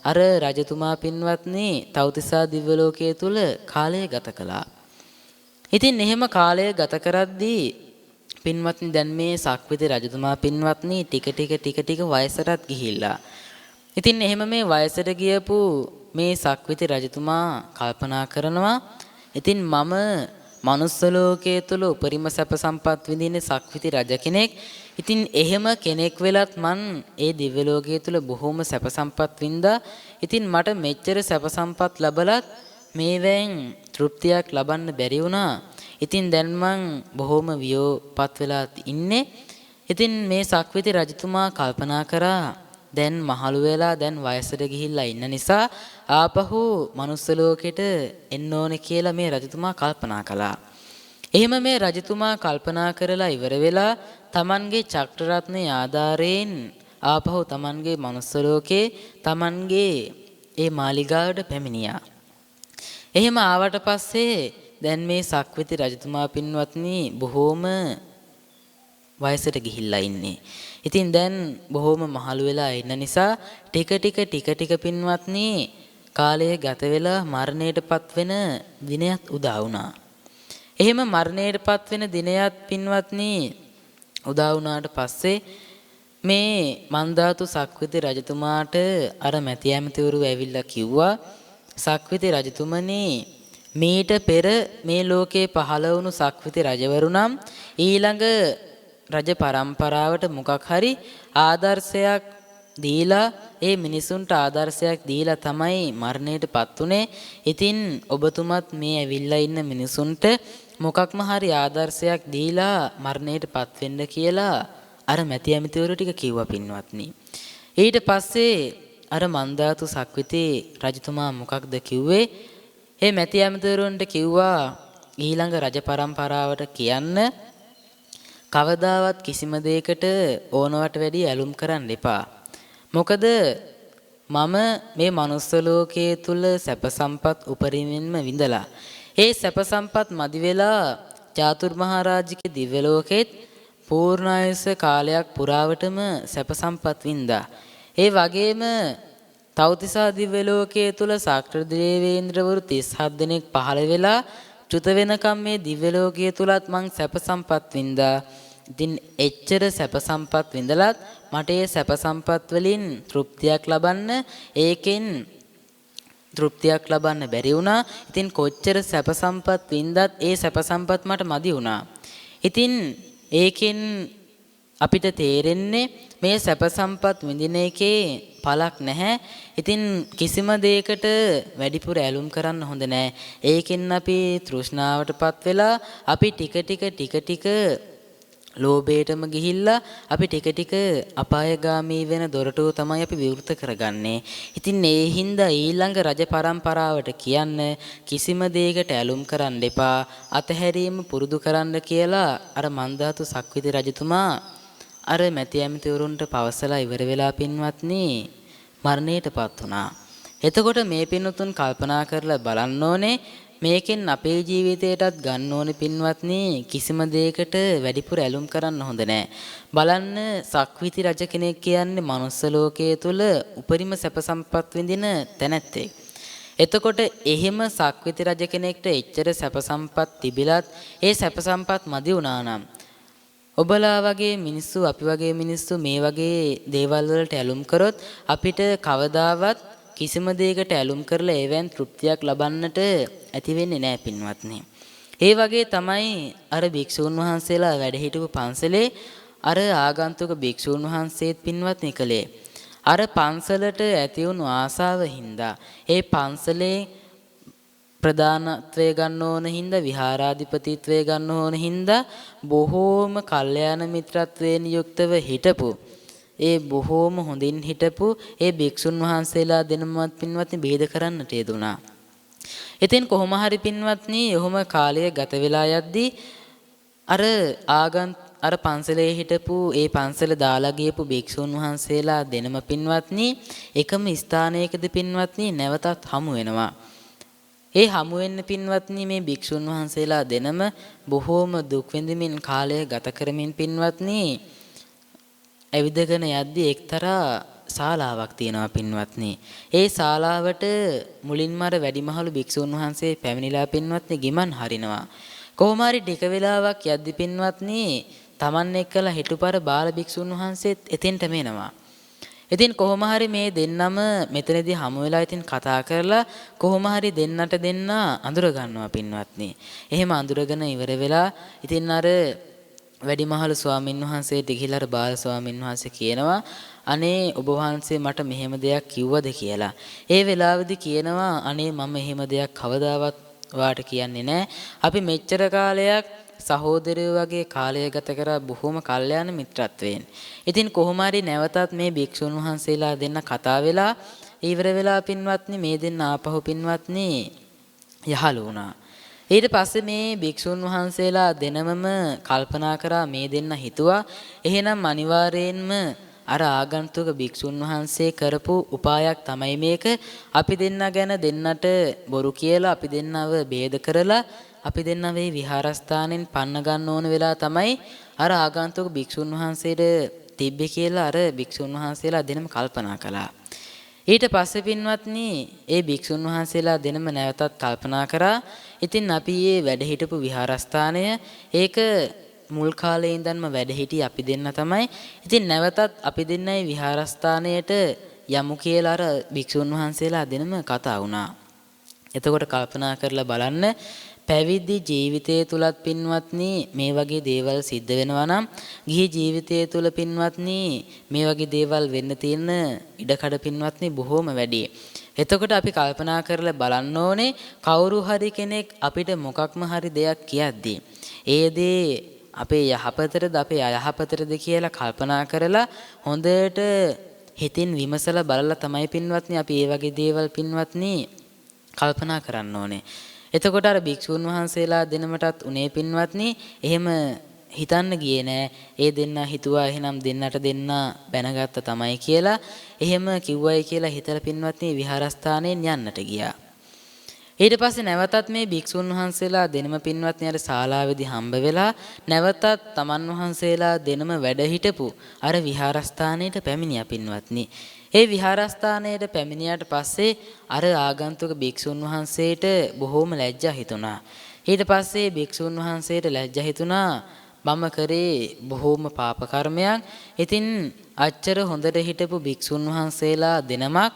[SPEAKER 1] අර රජතුමා පින්වත්නි තව්තිසා දිව්‍ය ලෝකයේ තුල කාලය ගත කළා. ඉතින් එහෙම කාලය ගත කරද්දී පින්වත්නි දැන් මේ සක්විති රජතුමා පින්වත්නි ටික වයසටත් ගිහිල්ලා. ඉතින් එහෙම මේ වයසට ගියපු මේ සක්විති රජතුමා කල්පනා කරනවා ඉතින් මම මනුස්ස ලෝකයේ තුල උපරිම සැප සම්පත් විඳින්නේ සක්විති රජ කෙනෙක්. ඉතින් එහෙම කෙනෙක් වෙලත් මං ඒ දිව්‍ය ලෝකයේ තුල බොහොම සැප සම්පත් වින්දා. ඉතින් මට මෙච්චර සැප සම්පත් ලැබලත් මේවෙන් තෘප්තියක් ලබන්න බැරි වුණා. ඉතින් දැන් මං බොහොම වියෝපත් වෙලා ඉන්නේ. ඉතින් මේ සක්විති රජතුමා කල්පනා කරා දැන් මහලු වෙලා දැන් වයසට ගිහිල්ලා ඉන්න නිසා ආපහු මනුස්ස ලෝකෙට එන්න ඕනේ කියලා මේ රජතුමා කල්පනා කළා. එහෙම මේ රජතුමා කල්පනා කරලා ඉවර වෙලා Tamanගේ චක්‍ර රත්නයේ ආධාරයෙන් ආපහු Tamanගේ මනුස්ස ලෝකේ Tamanගේ ඒ මාලිගාවට පැමිණියා. එහෙම ආවට පස්සේ දැන් මේ සක්විති රජතුමා පින්වත්නි බොහෝම වයසට ගිහිල්ලා ඉන්නේ. ඉතින් දැන් බොහොම මහලු වෙලා ඉන්න නිසා ටික පින්වත්නි කාලය ගත වෙලා මරණයටපත් වෙන දිනයත් උදා වුණා. එහෙම මරණයටපත් වෙන දිනයත් පින්වත්නි උදා වුණාට පස්සේ මේ මන්දාතු සක්විති රජතුමාට අර මැති ඇමතිවරු ඇවිල්ලා කිව්වා සක්විති රජතුමනි මීට පෙර මේ ලෝකේ පහළ වුණු සක්විති රජවරු නම් ඊළඟ රජ පරම්පරාවට මොකක් හරි ආදර්ශයක් දීලා ඒ මිනිසුන්ට ආදර්ශයක් දීලා තමයි මරණයටපත් උනේ. ඉතින් ඔබතුමත් මේ ඇවිල්ලා ඉන්න මිනිසුන්ට මොකක්ම හරි ආදර්ශයක් දීලා මරණයටපත් වෙන්න කියලා අර මැති ඇමතිවරු ටික කිව්වා පින්වත්නි. ඊට පස්සේ අර මන්දාතු සක්විති රජතුමා මොකක්ද කිව්වේ? ඒ මැති ඇමතිවරුන්ට කිව්වා ඊළඟ රජ පරම්පරාවට කියන්න කවදාවත් කිසිම දෙයකට ඕනවට වැඩි ඇලුම් කරන්න එපා. මොකද මම මේ මනුස්ස ලෝකයේ තුල සැප සම්පත් උපරිමයෙන්ම විඳලා ඒ සැප සම්පත් මදි වෙලා චාතුරු මහරජකේ දිව්‍ය ලෝකෙත් පූර්ණායස කාලයක් පුරාවටම සැප සම්පත් වින්දා. ඒ වගේම තව්තිසා දිව්‍ය ලෝකයේ තුල සාක්‍ර දේවේන්ද්‍රවරු 37 දෙනෙක් පහළ වෙලා චුත වෙනකම් මේ දිව්‍ය ලෝකයේ තුලත් මං සැප සම්පත් වින්දා. ඉතින් එච්චර සැප සම්පත් විඳලත් මට ඒ සැප සම්පත් වලින් තෘප්තියක් ලබන්න ඒකෙන් තෘප්තියක් ලබන්න බැරි වුණා. ඉතින් කොච්චර සැප සම්පත් වින්දත් ඒ සැප සම්පත් මට මදි වුණා. ඉතින් ඒකෙන් අපිට තේරෙන්නේ මේ සැප සම්පත් විඳින එකේ පළක් නැහැ. ඉතින් කිසිම දෙයකට වැඩිපුර ඇලුම් කරන්න හොඳ නැහැ. ඒකෙන් අපි තෘෂ්ණාවටපත් වෙලා අපි ටික ලෝභයටම ගිහිල්ලා අපි ටික අපායගාමී වෙන දොරටුව තමයි අපි විවෘත කරගන්නේ. ඉතින් ඒ හින්දා ඊළඟ රජ පරම්පරාවට කියන්න කිසිම දෙයකට ඇලුම් කරන්න එපා. අතහැරීම පුරුදු කරන්න කියලා අර මන්දාතු සක්විති රජතුමා අර මැති ඇමතිවරුන්ට පවසලා ඉවර වෙලා පින්වත්නි මරණයටපත් වුණා. එතකොට මේ පින්වතුන් කල්පනා කරලා බලන්න ඕනේ මේකෙන් අපේ ජීවිතයටත් ගන්න ඕනේ පින්වත්නි කිසිම දෙයකට වැඩිපුර ඇලුම් කරන්න හොඳ නෑ. බලන්න සක්විති රජ කෙනෙක් කියන්නේ මනුස්ස ලෝකයේ තුල උපරිම සැප සම්පත් විඳින තැනැත්තෙක්. එතකොට එහෙම සක්විති රජ කෙනෙක්ට එච්චර සැප සම්පත් තිබිලත් ඒ සැප සම්පත් මදි වුණා නම් ඔබලා වගේ මිනිස්සු අපි වගේ මිනිස්සු මේ වගේ දේවල් වලට ඇලුම් කරොත් අපිට කවදාවත් කිසිම දෙයකට ඇලුම් කරලා ඒවෙන් තෘප්තියක් ලබන්නට ඇති වෙන්නේ නැහැ පින්වත්නි. ඒ වගේ තමයි අර භික්ෂූන් වහන්සේලා වැඩ හිටපු පන්සලේ අර ආගන්තුක භික්ෂූන් වහන්සේත් පින්වත්නි කලේ. අර පන්සලට ඇති වුණු ආසාව හින්දා ඒ පන්සලේ ප්‍රධානත්වය ගන්න ඕන හින්දා විහාරාධිපතිත්වය ගන්න ඕන හින්දා බොහෝම කල්යාණ මිත්‍රත්වයෙන් යුක්තව හිටපු ඒ බොහෝම හොඳින් හිටපු ඒ භික්ෂුන් වහන්සේලා දෙනමත් පින්වත්නි බේද කරන්නට යෙදුණා. ඉතින් කොහොම හරි පින්වත්නි ඔහොම කාලය ගත වෙලා යද්දී අර පන්සලේ හිටපු ඒ පන්සල දාලා ගියපු භික්ෂුන් වහන්සේලා දෙනම පින්වත්නි එකම ස්ථානයකදී පින්වත්නි නැවතත් හමු වෙනවා. ඒ හමු වෙන්න පින්වත්නි මේ භික්ෂුන් වහන්සේලා දෙනම බොහෝම දුක් විඳමින් කාලය ගත කරමින් පින්වත්නි ඇවිදගෙන යද්දී එක්තරා ශාලාවක් තියෙනවා පින්වත්නි. ඒ ශාලාවට මුලින්ම අර වැඩිමහලු භික්ෂුන් වහන්සේ පැමිණිලා පින්වත්නි ගිමන් හරිනවා. කොහොම හරි ටික වෙලාවක් යද්දී පින්වත්නි Taman එක්කලා හිටුපර බාල භික්ෂුන් වහන්සේත් එතෙන්ටම එනවා. ඉතින් කොහොම හරි මේ දෙන්නම මෙතනදී හමු වෙලා ඉතින් කතා කරලා කොහොම හරි දෙන්නට දෙන්න අඳුර ගන්නවා පින්වත්නි. එහෙම අඳුරගෙන ඉවර වෙලා ඉතින් අර වැඩිමහල් ස්වාමින් වහන්සේට ගිහිල්ලා අර බාල ස්වාමින් වහන්සේ කියනවා අනේ ඔබ වහන්සේ මට මෙහෙම දෙයක් කිව්වද කියලා. ඒ වෙලාවේදී කියනවා අනේ මම එහෙම දෙයක් කවදාවත් ඔයාට කියන්නේ නැහැ. අපි මෙච්චර කාලයක් සහෝදරයෝ වගේ කාලය ගත කරා බොහොම කල්යාණ මිත්‍රත්වයෙන්. ඉතින් කොහොම හරි නැවතත් මේ භික්ෂුන් වහන්සේලා දෙන්න කතා වෙලා ඉවර වෙලා පින්වත්නි මේ දෙන්න ආපහු පින්වත්නි යහළු වුණා. ඊට පස්සේ මේ භික්ෂුන් වහන්සේලා දෙනමම කල්පනා කරා මේ දෙන්න හිතුවා එහෙනම් අනිවාර්යයෙන්ම අර ආගන්තුක භික්ෂුන් වහන්සේ කරපු උපායක් තමයි මේක. අපි දෙන්න ගැන දෙන්නට බොරු කියලා අපි දෙන්නව ભેද කරලා අපි දෙන්න මේ විහාරස්ථානෙන් පන්න ගන්න ඕන වෙලා තමයි අර ආගන්තුක භික්ෂුන් වහන්සේට තිබ්බේ කියලා අර භික්ෂුන් වහන්සේලා දෙනම කල්පනා කළා. ඊට පස්සේ පින්වත්නි ඒ භික්ෂුන් වහන්සේලා දෙනම නැවතත් කල්පනා කරා. ඉතින් අපි මේ වැඩ හිටපු විහාරස්ථානය ඒක මුල් කාලේ ඉඳන්ම වැඩ හිටි අපි දෙන්න තමයි. ඉතින් නැවතත් අපි දෙන්නයි විහාරස්ථානයට යමු කියලා අර භික්ෂුන් වහන්සේලා දෙනම කතා වුණා. එතකොට කල්පනා කරලා බලන්න පැවිදි ජීවිතය තුලත් පින්වත්නි මේ වගේ දේවල් සිද්ධ වෙනවා නම් ගිහි ජීවිතය තුල පින්වත්නි මේ වගේ දේවල් වෙන්න තියෙන ඉඩකඩ පින්වත්නි බොහෝම වැඩි. එතකොට අපි කල්පනා කරලා බලන්න ඕනේ කවුරු හරි කෙනෙක් අපිට මොකක්ම හරි දෙයක් කියද්දී ඒ දේ අපේ යහපතටද අපේ අයහපතටද කියලා කල්පනා කරලා හොඳට හිතින් විමසලා බලලා තමයි පින්වත්නි අපි මේ වගේ දේවල් පින්වත්නි කල්පනා කරන්න ඕනේ. එතකොට අර භික්ෂුන් වහන්සේලා දෙනමටත් උනේ පින්වත්නි එහෙම හිතන්න ගියේ නෑ. ඒ දෙන්න හිතුවා එහෙනම් දෙන්නට දෙන්න බැනගත්ත තමයි කියලා. එහෙම කිව්වයි කියලා හිතලා පින්වත්නි විහාරස්ථානයෙන් යන්නට ගියා. ඊට පස්සේ නැවතත් මේ භික්ෂුන් වහන්සේලා දෙනම පින්වත්නි අර ශාලාවේදී හම්බ වෙලා නැවතත් තමන් වහන්සේලා දෙනම වැඩ හිටපු අර විහාරස්ථානයට පැමිණියා පින්වත්නි. ඒ විහාරස්ථානයට පැමිණියාට පස්සේ අර ආගන්තුක භික්ෂුන් වහන්සේට බොහෝම ලැජ්ජා හිතුණා. ඊට පස්සේ භික්ෂුන් වහන්සේට ලැජ්ජා හිතුණා මම කරේ බොහෝම පාප කර්මයක්. ඉතින් අච්චර හොඳට හිටපු භික්ෂුන් වහන්සේලා දෙනමක්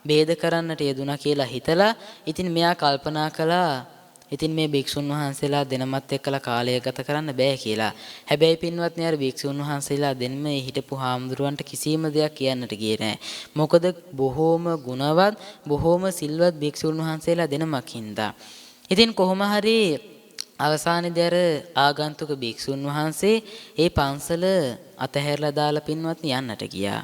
[SPEAKER 1] ભેද කරන්නට යෙදුණා කියලා හිතලා ඉතින් මෙයා කල්පනා කළා ඉතින් මේ භික්ෂුන් වහන්සේලා දෙනමත් එක්කලා කාලය ගත කරන්න බෑ කියලා. හැබැයි පින්වත්නි අර භික්ෂුන් වහන්සේලා දෙන්නම හිටපු හාමුදුරුවන්ට කිසිම දෙයක් කියන්නට ගියේ නෑ. මොකද බොහෝම ගුණවත් බොහෝම සිල්වත් භික්ෂුන් වහන්සේලා දෙනමක් හින්දා. ඉතින් කොහොම හරි අවසානයේදී අර ආගන්තුක භික්ෂුන් වහන්සේ ඒ පන්සල අතහැරලා දාලා පින්වත්නි යන්නට ගියා.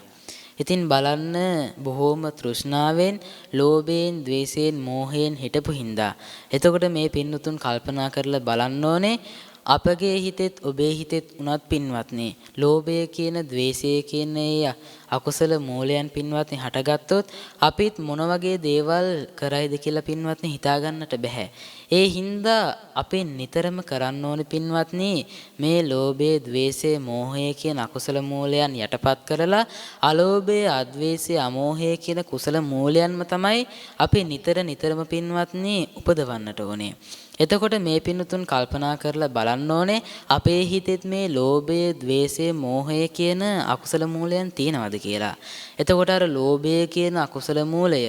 [SPEAKER 1] ඉතින් බලන්න බොහෝම තෘෂ්ණාවෙන්, ලෝභයෙන්, ద్వේෂයෙන්, මෝහයෙන් හිටපු හින්දා. එතකොට මේ පින්වතුන් කල්පනා කරලා බලන්න ඕනේ අපගේ හිතෙත් ඔබේ හිතෙත් උනත් පින්වත්නි, ලෝභය කියන, ద్వේෂය කියන ඒ අකුසල මූලයන් පින්වත්නි හටගත්තොත් අපිත් මොන වගේ දේවල් කරයිද කියලා පින්වත්නි හිතා ගන්නට බෑ. ඒ හින්දා අපි නිතරම කරන්න ඕනේ පින්වත්නි මේ ලෝභය, ద్వේෂය, මෝහය කියන අකුසල මූලයන් යටපත් කරලා අලෝභය, අද්වේෂය, අමෝහය කියන කුසල මූලයන්ම තමයි අපි නිතරම පින්වත්නි උපදවන්නට ඕනේ. එතකොට මේ පින්තුන් කල්පනා කරලා බලන්න ඕනේ අපේ හිතෙත් මේ ලෝභය, ద్వේෂය, මෝහය කියන අකුසල මූලයන් තියෙනවද කියලා. එතකොට අර ලෝභය කියන අකුසල මූලය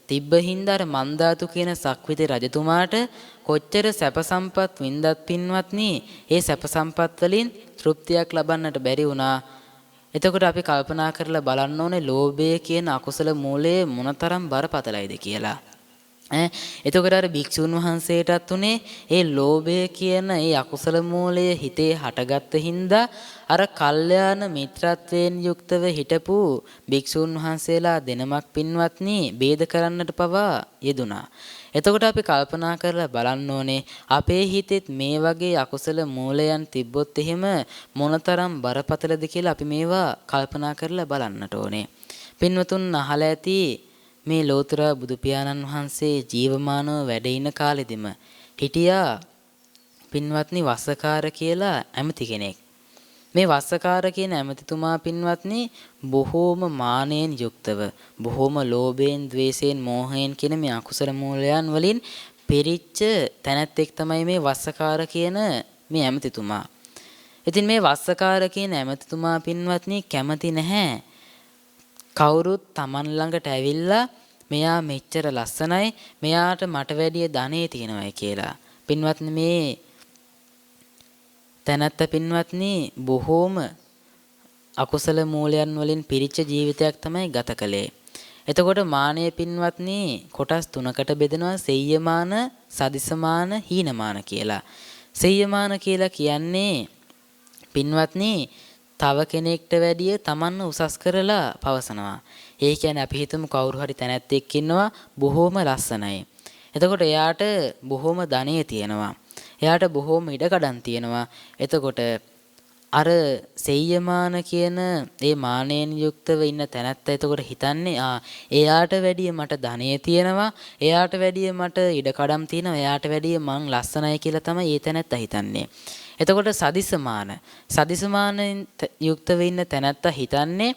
[SPEAKER 1] තිබ්බ හින්දා අර මන්දාතු කියන සක්විති රජතුමාට කොච්චර සැප සම්පත් වින්දත් පින්වත්නි ඒ සැප සම්පත් වලින් තෘප්තියක් ලබන්නට බැරි වුණා. එතකොට අපි කල්පනා කරලා බලන්න ඕනේ ලෝභය කියන අකුසල මූලය මොනතරම් බරපතලයිද කියලා. එතකොට අර භික්ෂුන් වහන්සේටත් උනේ ඒ ලෝභය කියන ඒ අකුසල මූලය හිතේ හටගත්ත හින්දා අර කල්යාණ මිත්‍රත්වයෙන් යුක්තව හිටපු භික්ෂුන් වහන්සේලා දෙනමක් පින්වත්නි ભેද කරන්නට පවා යෙදුනා. එතකොට අපි කල්පනා කරලා බලන්න ඕනේ අපේ හිතෙත් මේ වගේ අකුසල මූලයන් තිබ්බොත් එහෙම මොනතරම් බරපතලද කියලා අපි මේවා කල්පනා කරලා බලන්නට ඕනේ. පින්වතුන් අහලා ඇති මේ ලෝතර බුදු පියාණන් වහන්සේ ජීවමානව වැඩ ඉන කාලෙදිම හිටියා පින්වත්නි වස්සකාර කියලා ඇමති කෙනෙක්. මේ වස්සකාර කියන ඇමතිතුමා පින්වත්නි බොහෝම මානෙන් යුක්තව බොහෝම ලෝභයෙන්, ద్వේෂයෙන්, මෝහයෙන් කියන මේ අකුසල මූලයන් වලින් පිරිච්ච තැනැත්තෙක් තමයි මේ වස්සකාර කියන මේ ඇමතිතුමා. ඉතින් මේ වස්සකාර කියන ඇමතිතුමා පින්වත්නි කැමති නැහැ කවුරුත් Taman ළඟට ඇවිල්ලා මෙයා මෙච්චර ලස්සනයි මෙයාට මට වැඩිය ධනෙ තියෙනවායි කියලා. පින්වත්නි මේ තැනැත්ත පින්වත්නි බොහෝම අකුසල මූලයන් වලින් පිරිච්ච ජීවිතයක් තමයි ගත කළේ. එතකොට මානය පින්වත්නි කොටස් තුනකට බෙදෙනවා සෙය්‍යමාන, සදිසමාන, හීනමාන කියලා. සෙය්‍යමාන කියලා කියන්නේ පින්වත්නි තව කෙනෙක්ට වැඩිය Tamanව උසස් කරලා පවසනවා. ඒ කියන්නේ අපි හිතමු කවුරු හරි තැනැත්තෙක් ඉන්නවා බොහෝම ලස්සනයි. එතකොට එයාට බොහෝම ධනෙ තියෙනවා. එයාට බොහෝම ඉඩකඩම් තියෙනවා. එතකොට අර සෙය්‍යමාන කියන ඒ මානෙන් යුක්තව ඉන්න තැනැත්තා එතකොට හිතන්නේ එයාට වැඩිය මට ධනෙ තියෙනවා. එයාට වැඩිය මට ඉඩකඩම් තියෙනවා. එයාට වැඩිය මං ලස්සනයි කියලා තමයි ඒ තැනැත්තා හිතන්නේ. එතකොට සදිසමානෙන් යුක්තව ඉන්න තැනැත්තා හිතන්නේ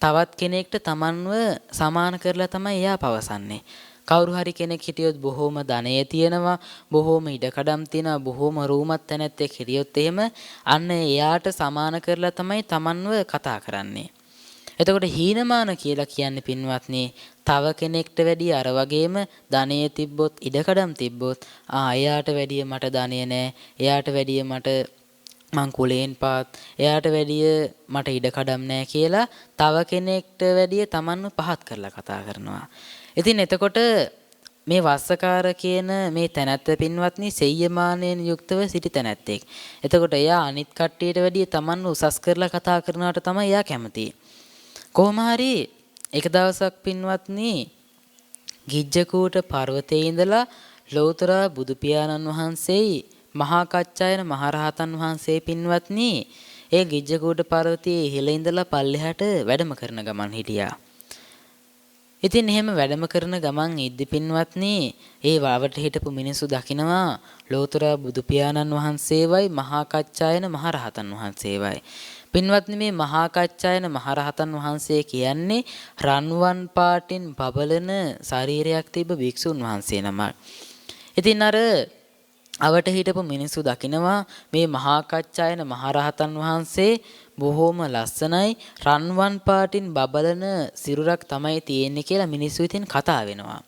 [SPEAKER 1] තවත් කෙනෙක්ට Tamanව සමාන කරලා තමයි එයා පවසන්නේ. කවුරු හරි කෙනෙක් හිටියොත් බොහෝම ධනෙ තියෙනවා, බොහෝම ඉඩකඩම් තියෙනවා, බොහෝම රූමත් තැනැත්තෙක් හිටියොත් එහෙම අන්න එයාට සමාන කරලා තමයි Tamanව කතා කරන්නේ. එතකොට හීනමාන කියලා කියන්නේ පින්වත්නි තව කෙනෙක්ට වැඩිය අර වගේම ධනෙ තිබ්බොත් ඉඩකඩම් තිබ්බොත් එයාට වැඩිය මට ධනෙ නැහැ. එයාට වැඩිය මට මං කුලයෙන් පාත්. එයාට වැඩිය මට ඉඩකඩම් නැහැ කියලා තව කෙනෙක්ට වැඩිය Tamanව පහත් කරලා කතා කරනවා. ඉතින් එතකොට මේ වස්සකාර කියන මේ තැනැත්ත පින්වත්නි සෙය්‍යමානයෙන් යුක්තව සිටි තැනැත්තෙක්. එතකොට එයා අනිත් කට්ටියට වැඩිය Tamanව උසස් කරලා කතා කරනවට තමයි එයා කැමති. කොහොම හරි එක දවසක් පින්වත්නි ගිජ්ජකූට පර්වතයේ ඉඳලා ලෞතර බුදු පියාණන් වහන්සේයි මහා කච්චායන මහරහතන් වහන්සේ පින්වත්නි ඒ ගිජ්ජකූට පර්වතයේ ඉහළ ඉඳලා පල්ලෙහාට වැඩම කරන ගමන් හිටියා. ඉතින් එහෙම වැඩම කරන ගමන් ඉද්දි පින්වත්නි ඒ වවට හිටපු මිනිස්සු දකිනවා ලෞතර බුදු පියාණන් වහන්සේවයි මහා කච්චායන මහරහතන් වහන්සේවයි. පින්වත්නි මේ මහා කච්චායන මහරහතන් වහන්සේ කියන්නේ රන්වන් පාටින් බබලන ශරීරයක් තිබ්බ භික්ෂුන් වහන්සේ නමක්. ඉතින් අර අවට හිටපු මිනිස්සු දකිනවා මේ මහා කච්චායන මහරහතන් වහන්සේ බොහෝම ලස්සනයි රන්වන් පාටින් බබලන සිරුරක් තමයි තියෙන්නේ කියලා මිනිස්සු ඉතින් කතා වෙනවා.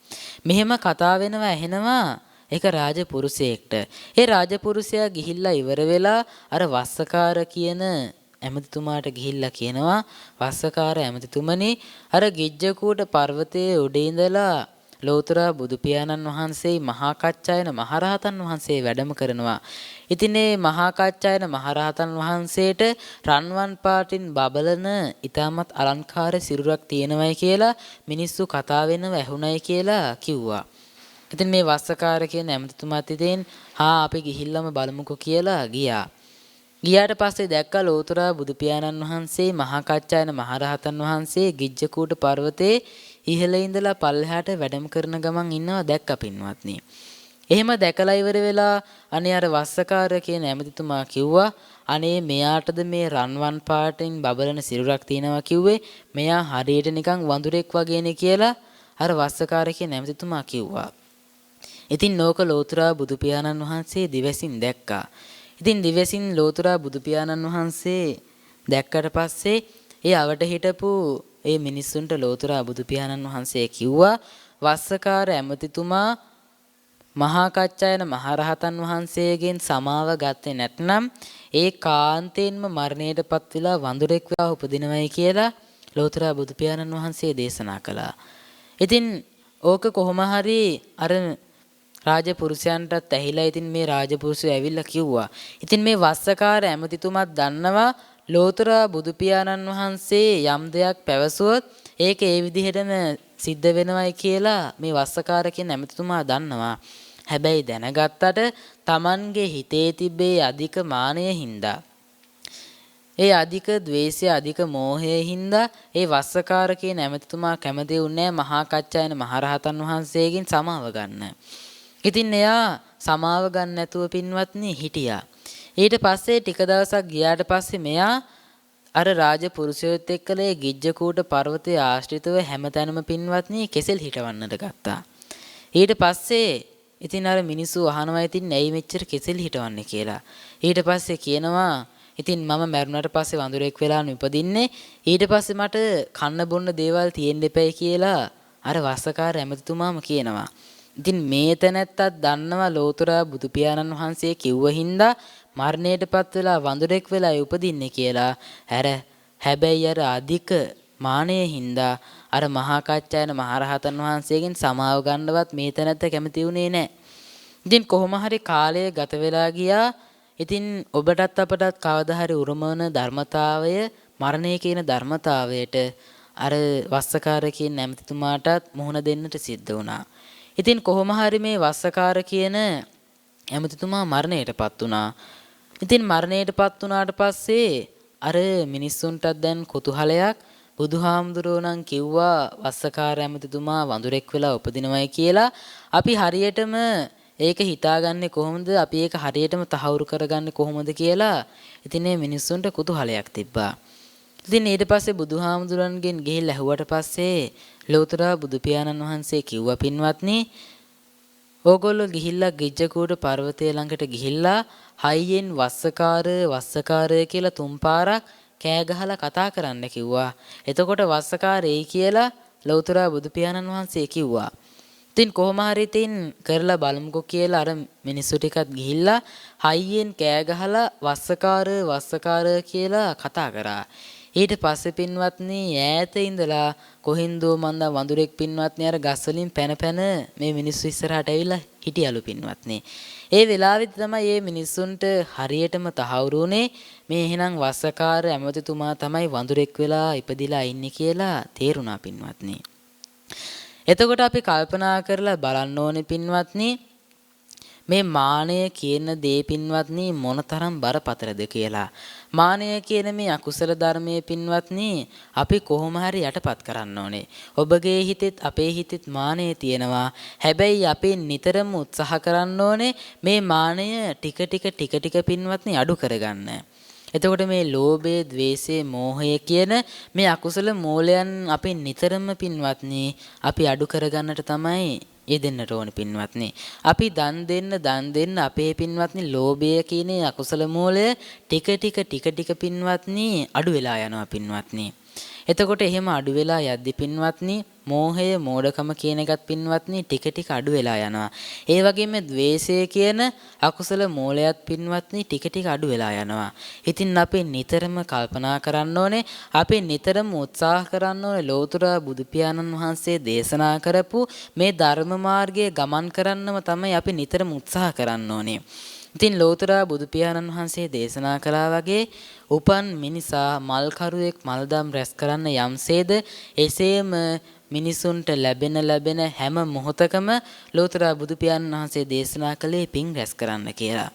[SPEAKER 1] මෙහෙම කතා වෙනවා ඇහෙනවා ඒක රාජපුරුෂයෙක්ට. ඒ රාජපුරුෂයා ගිහිල්ලා ඉවර වෙලා අර වස්සකාර කියන ඇමතිතුමාට ගිහිල්ලා කියනවා වස්සකාර ඇමතිතුමනි අර ගිජ්ජකූට පර්වතයේ උඩ ඉඳලා ලෞතර බුදු පියාණන් වහන්සේ මහා කච්චායන මහරහතන් වහන්සේ වැඩම කරනවා. ඉතින් මේ මහා කච්චායන මහරහතන් වහන්සේට රන්වන් පාටින් බබලන ඊටමත් අලංකාර සිරුරක් තියෙනවයි කියලා මිනිස්සු කතා වෙනව ඇහුණයි කියලා කිව්වා. ඉතින් මේ වස්සකාර කියන ඇමතිතුමාත් ඉතින් අපි ගිහිල්ලාම බලමුකෝ කියලා ගියා. ගියාට පස්සේ දැක්කා ලෞතර බුදු පියාණන් වහන්සේ මහා කච්චායන මහරහතන් වහන්සේ ගිජ්ජකූට පර්වතයේ ඉහළ ඉඳලා පල්ලෙහාට වැඩම කරන ගමන් ඉන්නවා දැක්ක පින්වත්නි. එහෙම දැකලා ඉවර වෙලා අනේ අර වස්සකාර කියන ඇමතිතුමා කිව්වා අනේ මෙයාටද මේ රන්වන් පාටින් බබලන සිරුරක් තියෙනවා කිව්වේ මෙයා හරියට නිකන් වඳුරෙක් වගේනේ කියලා අර වස්සකාර කියන ඇමතිතුමා කිව්වා. ඉතින් නෝක ලෝතුරා බුදු පියාණන් වහන්සේ දිවසින් දැක්කා. ඉතින් දිවසින් ලෝතුරා බුදු පියාණන් වහන්සේ දැක්කට පස්සේ ඒ අවට හිටපු ඒ මිනිස්සුන්ට ලෝතුරා බුදු පියාණන් වහන්සේ කිව්වා වස්සකාර ඇමතිතුමා මහා කච්චායන මහරහතන් වහන්සේගෙන් සමාව ගත්තේ නැත්නම් ඒ කාන්තේන්ම මරණයටපත් වෙලා වඳුරෙක් වෙලා උපදිනවයි කියලා ලෝතුරා බුදු පියාණන් වහන්සේ දේශනා කළා. ඉතින් ඕක කොහොම හරි අර රාජපුරුෂයන්ටත් ඇහිලා ඉතින් මේ රාජපුරුෂය ඇවිල්ලා කිව්වා. ඉතින් මේ වස්සකාර ඇමතිතුමත් දන්නවා ලෝතුරා බුදු පියාණන් වහන්සේ යම් දෙයක් පැවසුවොත් ඒක ඒ විදිහටම සිද්ධ වෙනවයි කියලා මේ වස්සකාර කියන ඇමතිතුමා දන්නවා. හැබැයි දැනගත්තට Tamanගේ හිතේ තිබේ අධික මානය හින්දා ඒ අධික ද්වේෂය අධික මෝහය හින්දා ඒ වස්සකාර කියන ඇමතිතුමා කැමති වුණේ මහා කච්චායන මහරහතන් වහන්සේගෙන් සමාව ගන්න. ඉතින් එයා සමාව ගන්න නැතුව පින්වත්නි හිටියා. ඊට පස්සේ ටික දවසක් ගියාට පස්සේ මෙයා අර රාජපුරුෂයොත් එක්කලා ගිජ්ජකූට පර්වතයේ ආශ්‍රිතව හැමතැනම පින්වත්නි කෙසෙල් හිටවන්නට ගත්තා. ඊට පස්සේ ඉතින් අර මිනිස්සු අහනවා ඉතින් ඇයි මෙච්චර කෙසෙල් හිටවන්නේ කියලා. ඊට පස්සේ කියනවා ඉතින් මම මැරුණාට පස්සේ වඳුරෙක් වෙලා උපදින්නේ ඊට පස්සේ මට කන්න බොන්න දේවල් තියෙන්න එපයි කියලා අර වස්සකාර ඇමතිතුමාම කියනවා. ඉතින් මේ තැනැත්තත් දන්නවා ලෝතුරා බුදු පියාණන් වහන්සේ කිව්ව හින්දා මරණයටපත් වෙලා වඳුරෙක් වෙලා උපදින්නේ කියලා. හැබැයි අර අධික මානයේ හින්දා අර මහා කච්චායන මහරහතන් වහන්සේගෙන් සමාව ගන්නවත් මේ තැනැත්ත කැමති වුණේ නැහැ. ඉතින් කොහොම හරි කාලය ගත වෙලා ගියා. ඉතින් ඔබටත් අපටත් කවදා හරි උරුම වන ධර්මතාවය මරණය කියන ධර්මතාවයට අර වස්සකාර කියන ඇමතිතුමාටත් මුහුණ දෙන්නට සිද්ධ වුණා. ඉතින් කොහොම හරි මේ වස්සකාර කියන ඇමතිතුමා මරණයටපත් වුණා. ඉතින් මරණයටපත් වුණාට පස්සේ අර මිනිස්සුන්ටත් දැන් කුතුහලයක් බුදුහාමුදුරුවෝ නම් කිව්වා වස්සකාර ඇමතිතුමා වඳුරෙක් වෙලා උපදිනවයි කියලා. අපි හරියටම ඒක හිතාගන්නේ කොහොමද? අපි ඒක හරියටම තහවුරු කරගන්නේ කොහොමද කියලා ඉතින් මේ මිනිස්සුන්ට කුතුහලයක් තිබ්බා. ඉතින් ඊට පස්සේ බුදුහාමුදුරන්ගෙන් ගිහිල්ලා ඇහුවට පස්සේ ලෝතුරා බුදු පියාණන් වහන්සේ කිව්වා පින්වත්නි ඕගොල්ලෝ ගිහිල්ලා ගිජ්ජකූට පර්වතය ළඟට ගිහිල්ලා හයියෙන් වස්සකාර කියලා තුන් පාරක් කෑ ගහලා කතා කරන්න කිව්වා. එතකොට වස්සකාර එයි කියලා ලෞතර බුදු පියාණන් වහන්සේ කිව්වා. ඉතින් කොහොම හරි ඉතින් කරලා බලමුකෝ කියලා අර මිනිස්සු ටිකත් ගිහිල්ලා හයියෙන් කෑ ගහලා වස්සකාර කියලා කතා කරා. ඊට පස්සේ පින්වත්නි ඈත ඉඳලා කොහින්දෝ මන්දා වඳුරෙක් පින්වත්නි අර ගස් වලින් පැන මේ මිනිස්සු ඉස්සරහට ඇවිල්ලා හිටියලු පින්වත්නි. ඒ වෙලාවෙත් තමයි මේ මිනිස්සුන්ට හරියටම තහවුරු වුණේ මේ එහෙනම් වස්සකාර ඇමතිතුමා තමයි වඳුරෙක් වෙලා ඉපදිලා ඉන්නේ කියලා තේරුණා පින්වත්නි. එතකොට අපි කල්පනා කරලා බලන්න ඕනේ පින්වත්නි මේ මානය කියන දේ පින්වත්නි මොනතරම් බරපතලද කියලා. මානය කියන මේ අකුසල ධර්මයේ පින්වත්නි අපි කොහොම හරි යටපත් කරන්න ඕනේ. ඔබගේ හිතෙත් අපේ හිතෙත් මානය තියෙනවා. හැබැයි අපි නිතරම උත්සාහ කරන්න ඕනේ මේ මානය ටික පින්වත්නි අඩු කරගන්න. එතකොට මේ ලෝභය, ద్వේෂය, මෝහය කියන මේ අකුසල මූලයන් අපි නිතරම පින්වත්නි අපි අඩු කරගන්නට තමයි යෙදෙන්නට ඕනේ පින්වත්නි. අපි දන් දෙන්න අපේ පින්වත්නි ලෝභය කියන අකුසල මූලය ටික පින්වත්නි අඩු වෙලා යනවා පින්වත්නි. එතකොට එහෙම අඩු වෙලා යද්දි පින්වත්නි මෝහය, මෝඩකම කියන එකත් පින්වත්නි ටික අඩු වෙලා යනවා. ඒ වගේම द्वේෂය කියන අකුසල මූලයත් පින්වත්නි ටික අඩු වෙලා යනවා. ඉතින් අපි නිතරම කල්පනා කරන්න ඕනේ, අපි නිතරම උත්සාහ කරන්න ඕනේ ලෝතර බුදු පියාණන් වහන්සේ දේශනා කරපු මේ ධර්ම මාර්ගයේ ගමන් කරන්නම තමයි අපි නිතරම උත්සාහ කරන්න ඕනේ. ඉතින් ලෝතර බුදු පියාණන් වහන්සේ දේශනා කළා වගේ උපන් මිනිසා මල් කරුවෙක් මල්දම් රැස් කරන්න යම්සේද එසේම මිනිසුන්ට ලැබෙන හැම මොහොතකම ලෝතර බුදු පියාණන් වහන්සේ දේශනා කළේ පින් රැස් කරන්න කියලා.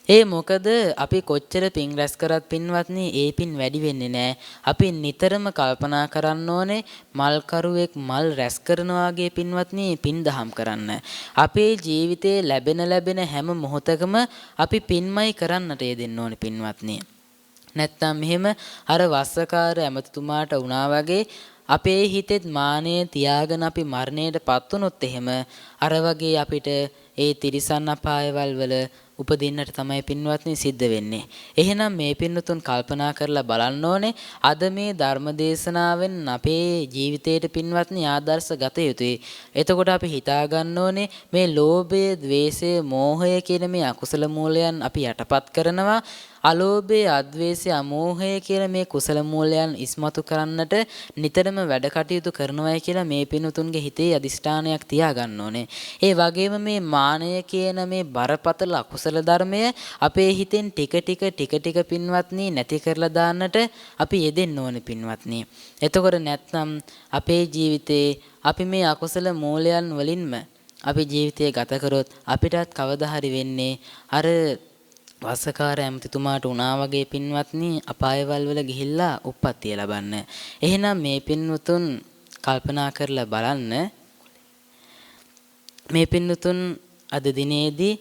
[SPEAKER 1] ඒ මොකද අපි කොච්චර පින් රැස් කරත් පින්වත්නි ඒ පින් වැඩි වෙන්නේ නැහැ. අපි නිතරම කල්පනා කරන්න ඕනේ මල් කරුවෙක් මල් රැස් කරනවා වගේ පින්වත්නි පින් දහම් කරන්න. අපේ ජීවිතේ ලැබෙන හැම මොහොතකම අපි පින්මයි කරන්නට යෙදෙන්න ඕනේ පින්වත්නි. නැත්තම් මෙහෙම අර වස්සකාර ඇමතිතුමාට වුණා වගේ අපේ හිතෙත් මානය තියාගෙන අපි මරණයටපත් වුණොත් එහෙම අර වගේ අපිට ඒ තිරිසන් අපායවල වල උපදින්නට තමයි පින්වත්නි සිද්ධ වෙන්නේ. එහෙනම් මේ පින්වතුන් කල්පනා කරලා බලන්න ඕනේ අද මේ ධර්ම දේශනාවෙන් අපේ ජීවිතයට පින්වත්නි ආදර්ශ ගත යුතුයි. එතකොට අපි හිතා ගන්න ඕනේ මේ ලෝභය, ద్వේෂය, මෝහය කියන මේ අකුසල මූලයන් අපි යටපත් කරනවා. අලෝභය, අද්වේෂය, අමෝහය කියන මේ කුසල මූලයන් ඉස්මතු කරන්නට නිතරම වැඩ කටයුතු කරනවායි කියලා මේ පින්වතුන්ගේ හිතේ අදිෂ්ඨානයක් තියාගන්න ඕනේ. ඒ වගේම මේ මානය කියන මේ බරපතල අකුසල ධර්මය අපේ හිතෙන් ටික පින්වත්නි නැති කරලා දාන්නට අපි යෙදෙන්න ඕනේ පින්වත්නි. එතකොට නැත්නම් අපේ ජීවිතේ අපි මේ අකුසල මූලයන් වලින්ම අපි ජීවිතය ගත කරොත් අපිටත් කවදා හරි වෙන්නේ අර වස්සකාර ඇමතිතුමාට උනා වගේ පින්වත්නි අපායවල වල ගිහිල්ලා උප්පත්තිය ලබන්න. එහෙනම් මේ පින්වතුන් කල්පනා කරලා බලන්න මේ පින්වතුන් අද දිනේදී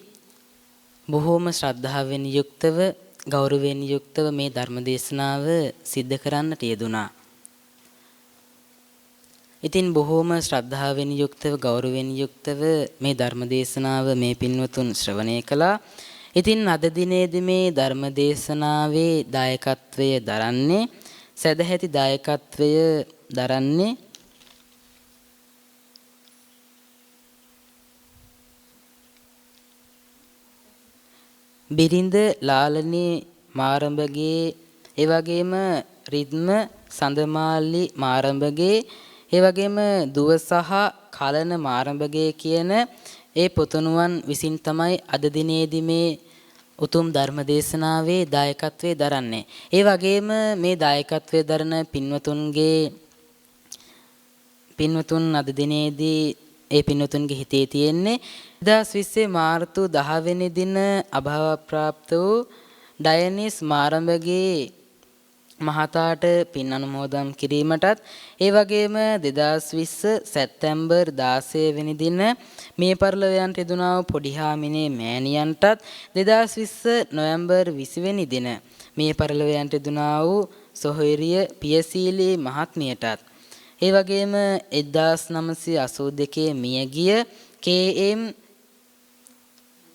[SPEAKER 1] බොහෝම ශ්‍රද්ධාවෙන් යුක්තව ගෞරවයෙන් යුක්තව මේ ධර්ම දේශනාව සිද්ධ කරන්නට යෙදුනා. ඉතින් බොහෝම ශ්‍රද්ධාවෙන් යුක්තව ගෞරවයෙන් යුක්තව මේ ධර්ම දේශනාව මේ පින්වතුන් ශ්‍රවණය කළා. ඉතින් අද දිනේදී මේ ධර්ම දේශනාවේ දායකත්වය දරන්නේ සදැහැති දායකත්වය දරන්නේ බිරිඳ ලාලනී මාරඹගේ ඒ වගේම රිද්ම සඳමාලි මාරඹගේ ඒ වගේම දුව සහ කලන මාරඹගේ කියන ඒ පුතුණුවන් විසින් තමයි අද දිනේදී මේ උතුම් ධර්ම දේශනාවේ දායකත්වයේ දරන්නේ. ඒ වගේම මේ දායකත්වයේ දරන පින්වතුන් අද දිනේදී ඒ පින්වතුන්ගේ හිතේ තියෙන්නේ 2020 මාර්තු 10 වෙනි දින අභාව ප්‍රාප්ත වූ ඩයනිස් මාරඹගේ මහතාට පින් අනුමෝදන් කිරීමටත් ඒ වගේම 2020 සැප්තැම්බර් 16 වෙනි දින මේ පරිලෝකයන්ට යෙදුණා වූ පොඩිහාමිනේ මෑණියන්ටත් 2020 නොවැම්බර් 20 වෙනි දින මේ පරිලෝකයන්ට යෙදුණා වූ සොහොයුරිය පියසීලී මහත්මියටත් ඒ වගේම 1982 මියගිය කේ.එම්.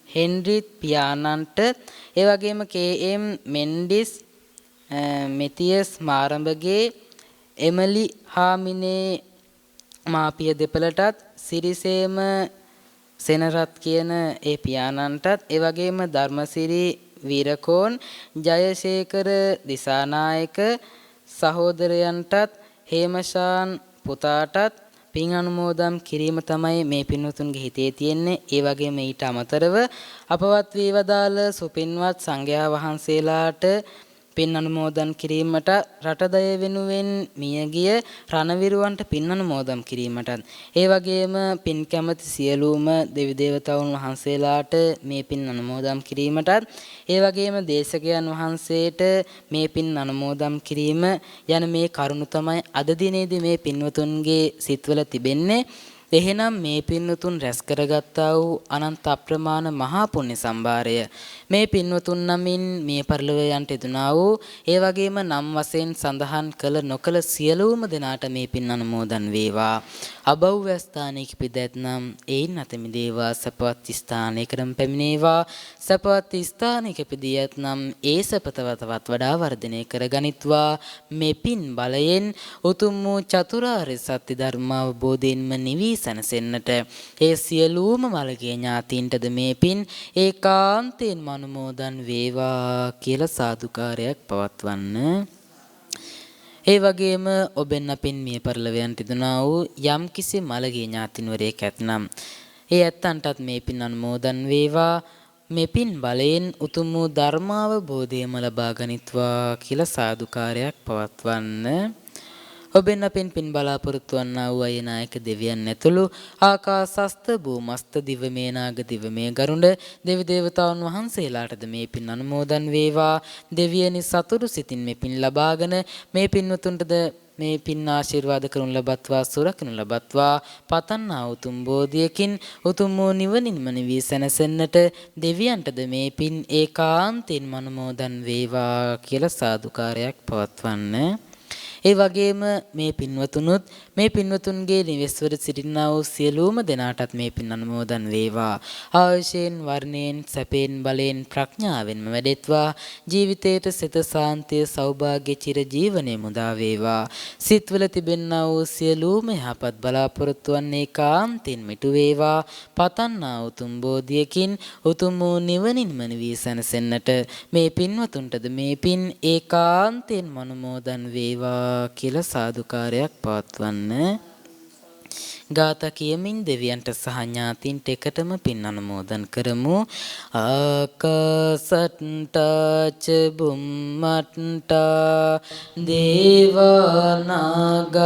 [SPEAKER 1] හෙන්රිත් පියාණන්ට ඒ වගේම කේ.එම්. මෙන්ඩිස් මෙතියස් මාරඹගේ එමලි හාමිනේ මාපිය දෙපළටත් සිරිසේම සෙනරත් කියන ඒ පියාණන්ටත් ඒ වගේම ධර්මසිරි වීරකෝන් ජයශේකර දිසානායක සහෝදරයන්ටත් හේමශාන් පුතාටත් පින් අනුමෝදන් කිරීම තමයි මේ පින්වතුන්ගේ හිතේ තියෙන්නේ. ඒ වගේම ඊට අමතරව අපවත් වී වදාළ සුපින්වත් සංඝයා වහන්සේලාට පින් අනුමෝදන් කිරීමට රටදය වෙනුවෙන් මියගිය රණවිරුවන්ට පින් අනුමෝදන් කිරීමටත් ඒ වගේම පින් කැමති සියලුම දෙවි දේවතාවුන් වහන්සේලාට මේ පින් අනුමෝදන් කිරීමටත් ඒ වගේම දේශකයන් වහන්සේට මේ පින් අනුමෝදන් කිරීම යන මේ කරුණු තමයි අද දිනේදී මේ පින්වතුන්ගේ සිත්වල තිබෙන්නේ. එහෙනම් මේ පින්වතුන් රැස් කරගත්තා වූ අනන්ත අප්‍රමාණ මහා පුණ්‍ය සම්භාරය මේ පින්වතුන් නමින් මේ පරිලෝකයන්ට යෙදුණා වූ ඒ වගේම නම් වශයෙන් සඳහන් කළ නොකළ සියලුම දෙනාට මේ පින් අනුමෝදන් වේවා. අභව්‍ය ස්ථානයක පිදැත්නම් ඒන් අත මිදේවා. සපවත් ස්ථානයකටම පැමිණේවා. සපවත් ස්ථානයක පිදියත්නම් ඒ සපතවතවත් වඩා වර්ධනය කරගනිත්වා. මේ පින් බලයෙන් උතුම් වූ චතුරාර්ය සත්‍ය ධර්ම අවබෝධයෙන්ම නිවී සැනසෙන්නට ඒ සියලුම මළගිය ඥාතීන්ටද මේ පින් ඒකාන්තයෙන්ම අනුමෝදන් වේවා කියලා සාදුකාරයක් පවත්වන්න. ඒ වගේම ඔබෙන් අපින් මිය පරලොවයන්ට යෙදුණා වූ යම් කිසි මළගිය ඥාතින්වරයෙක් ඇතනම් ඒ ඇත්තන්ටත් මේ පින් අනුමෝදන් වේවා. මේ පින් බලයෙන් උතුම් වූ ධර්මාවබෝධයම ලබා ගනිත්වා කියලා සාදුකාරයක් පවත්වන්න. ඔබෙන් අපෙන් පින් බලාපොරොත්තු වන්නා වූ අය නායක දෙවියන් ඇතුළු ආකාසස්ත භූමස්ත දිවමේ නාග දිවමේ ගරුඬ දෙවි දේවතාවුන් වහන්සේලාටද මේ පින් අනුමෝදන් වේවා. දෙවියනි සතුරු සිතින් මේ පින් ලබාගෙන මේ පින්වතුන්ටද මේ පින් ආශිර්වාද කරනු ලබත්වා සුරකිනු ලබත්වා පතන්නා උතුම් බෝධියකින් උතුම් වූ නිවනින්ම නිවී සැනසෙන්නට දෙවියන්ටද මේ පින් ඒකාන්තයෙන්ම අනුමෝදන් වේවා කියලා සාදුකාරයක් පවත්වන්න. ඒ වගේම මේ පින්වතුනුත් මේ පින්වතුන්ගේ නිවෙස්වල සිටිනා වූ සියලුම දෙනාටත් මේ පින් අනුමෝදන් වේවා. ආයුෂයෙන් වර්ණයෙන් සැපයෙන් බලයෙන් ප්‍රඥාවෙන්ම වැඩෙත්වා. ජීවිතයට සිත සාන්තිය සෞභාග්‍ය චිර ජීවනයේ මුදා වේවා. සිත්වල තිබෙනා වූ සියලුම යහපත් බලාපොරොත්තු වන්නේ කාන්තින් මිටු වේවා. පතන්නා උතුම් බෝධියකින් උතුම් වූ නිවනින්ම නිවී සැනසෙන්නට මේ පින්වතුන්ටද මේ පින් ඒකාන්තයෙන් අනුමෝදන් වේවා කියලා සාදුකාරයක් පවත්වන්න. ගාථා කියමින් දෙවියන්ට සහ ඥාතින්ට එකටම පින් අනුමෝදන් කරමු. ආකාසට්ටා ච බුම්මට්ටා දේවා නාග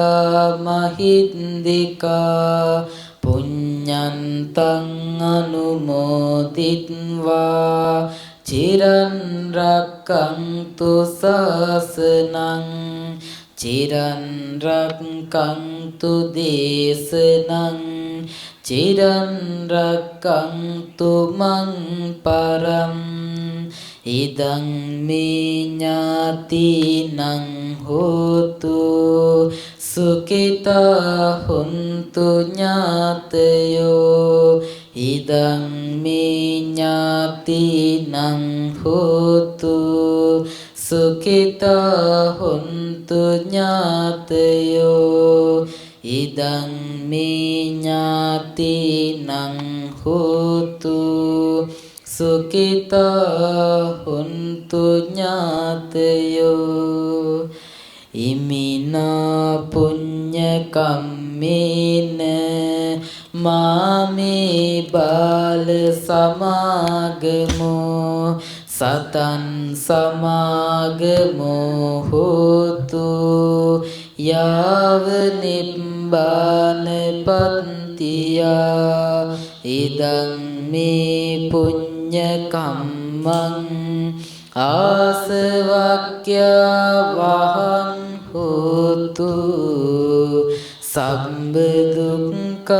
[SPEAKER 1] මහින්దికා පුඤ්ඤන්තං අනුමෝදිත්වා චිරන් රක්ඛන්තු ශාසනං චිරන් රක්ඛන්තු දේශනං චිරන් රක්ඛන්තු මං පරම් ඉදං මේ ඥාතිනං හෝතු සුඛිතා හොන්තු ඥාතයෝ ඉදං මේ ඥාතිනං හෝතු සුඛිතා හොන්තු ඥාතයෝ ඉදං මේ ඥාතිනං හෝතු සුඛිතා හොන්තු ඥාතයෝ ඉමිනා පුඤ්ඤ කම්මේන මාමේ බාල සමාගමෝ සතං සමාගමෝ හෝතු යාව නිබ්බාන පන්තියා ඉදං මේ පුඤ්ඤ කම්මං ආසවක්ඛ්‍යා වහං හෝතු සම්බ දුක්ඛ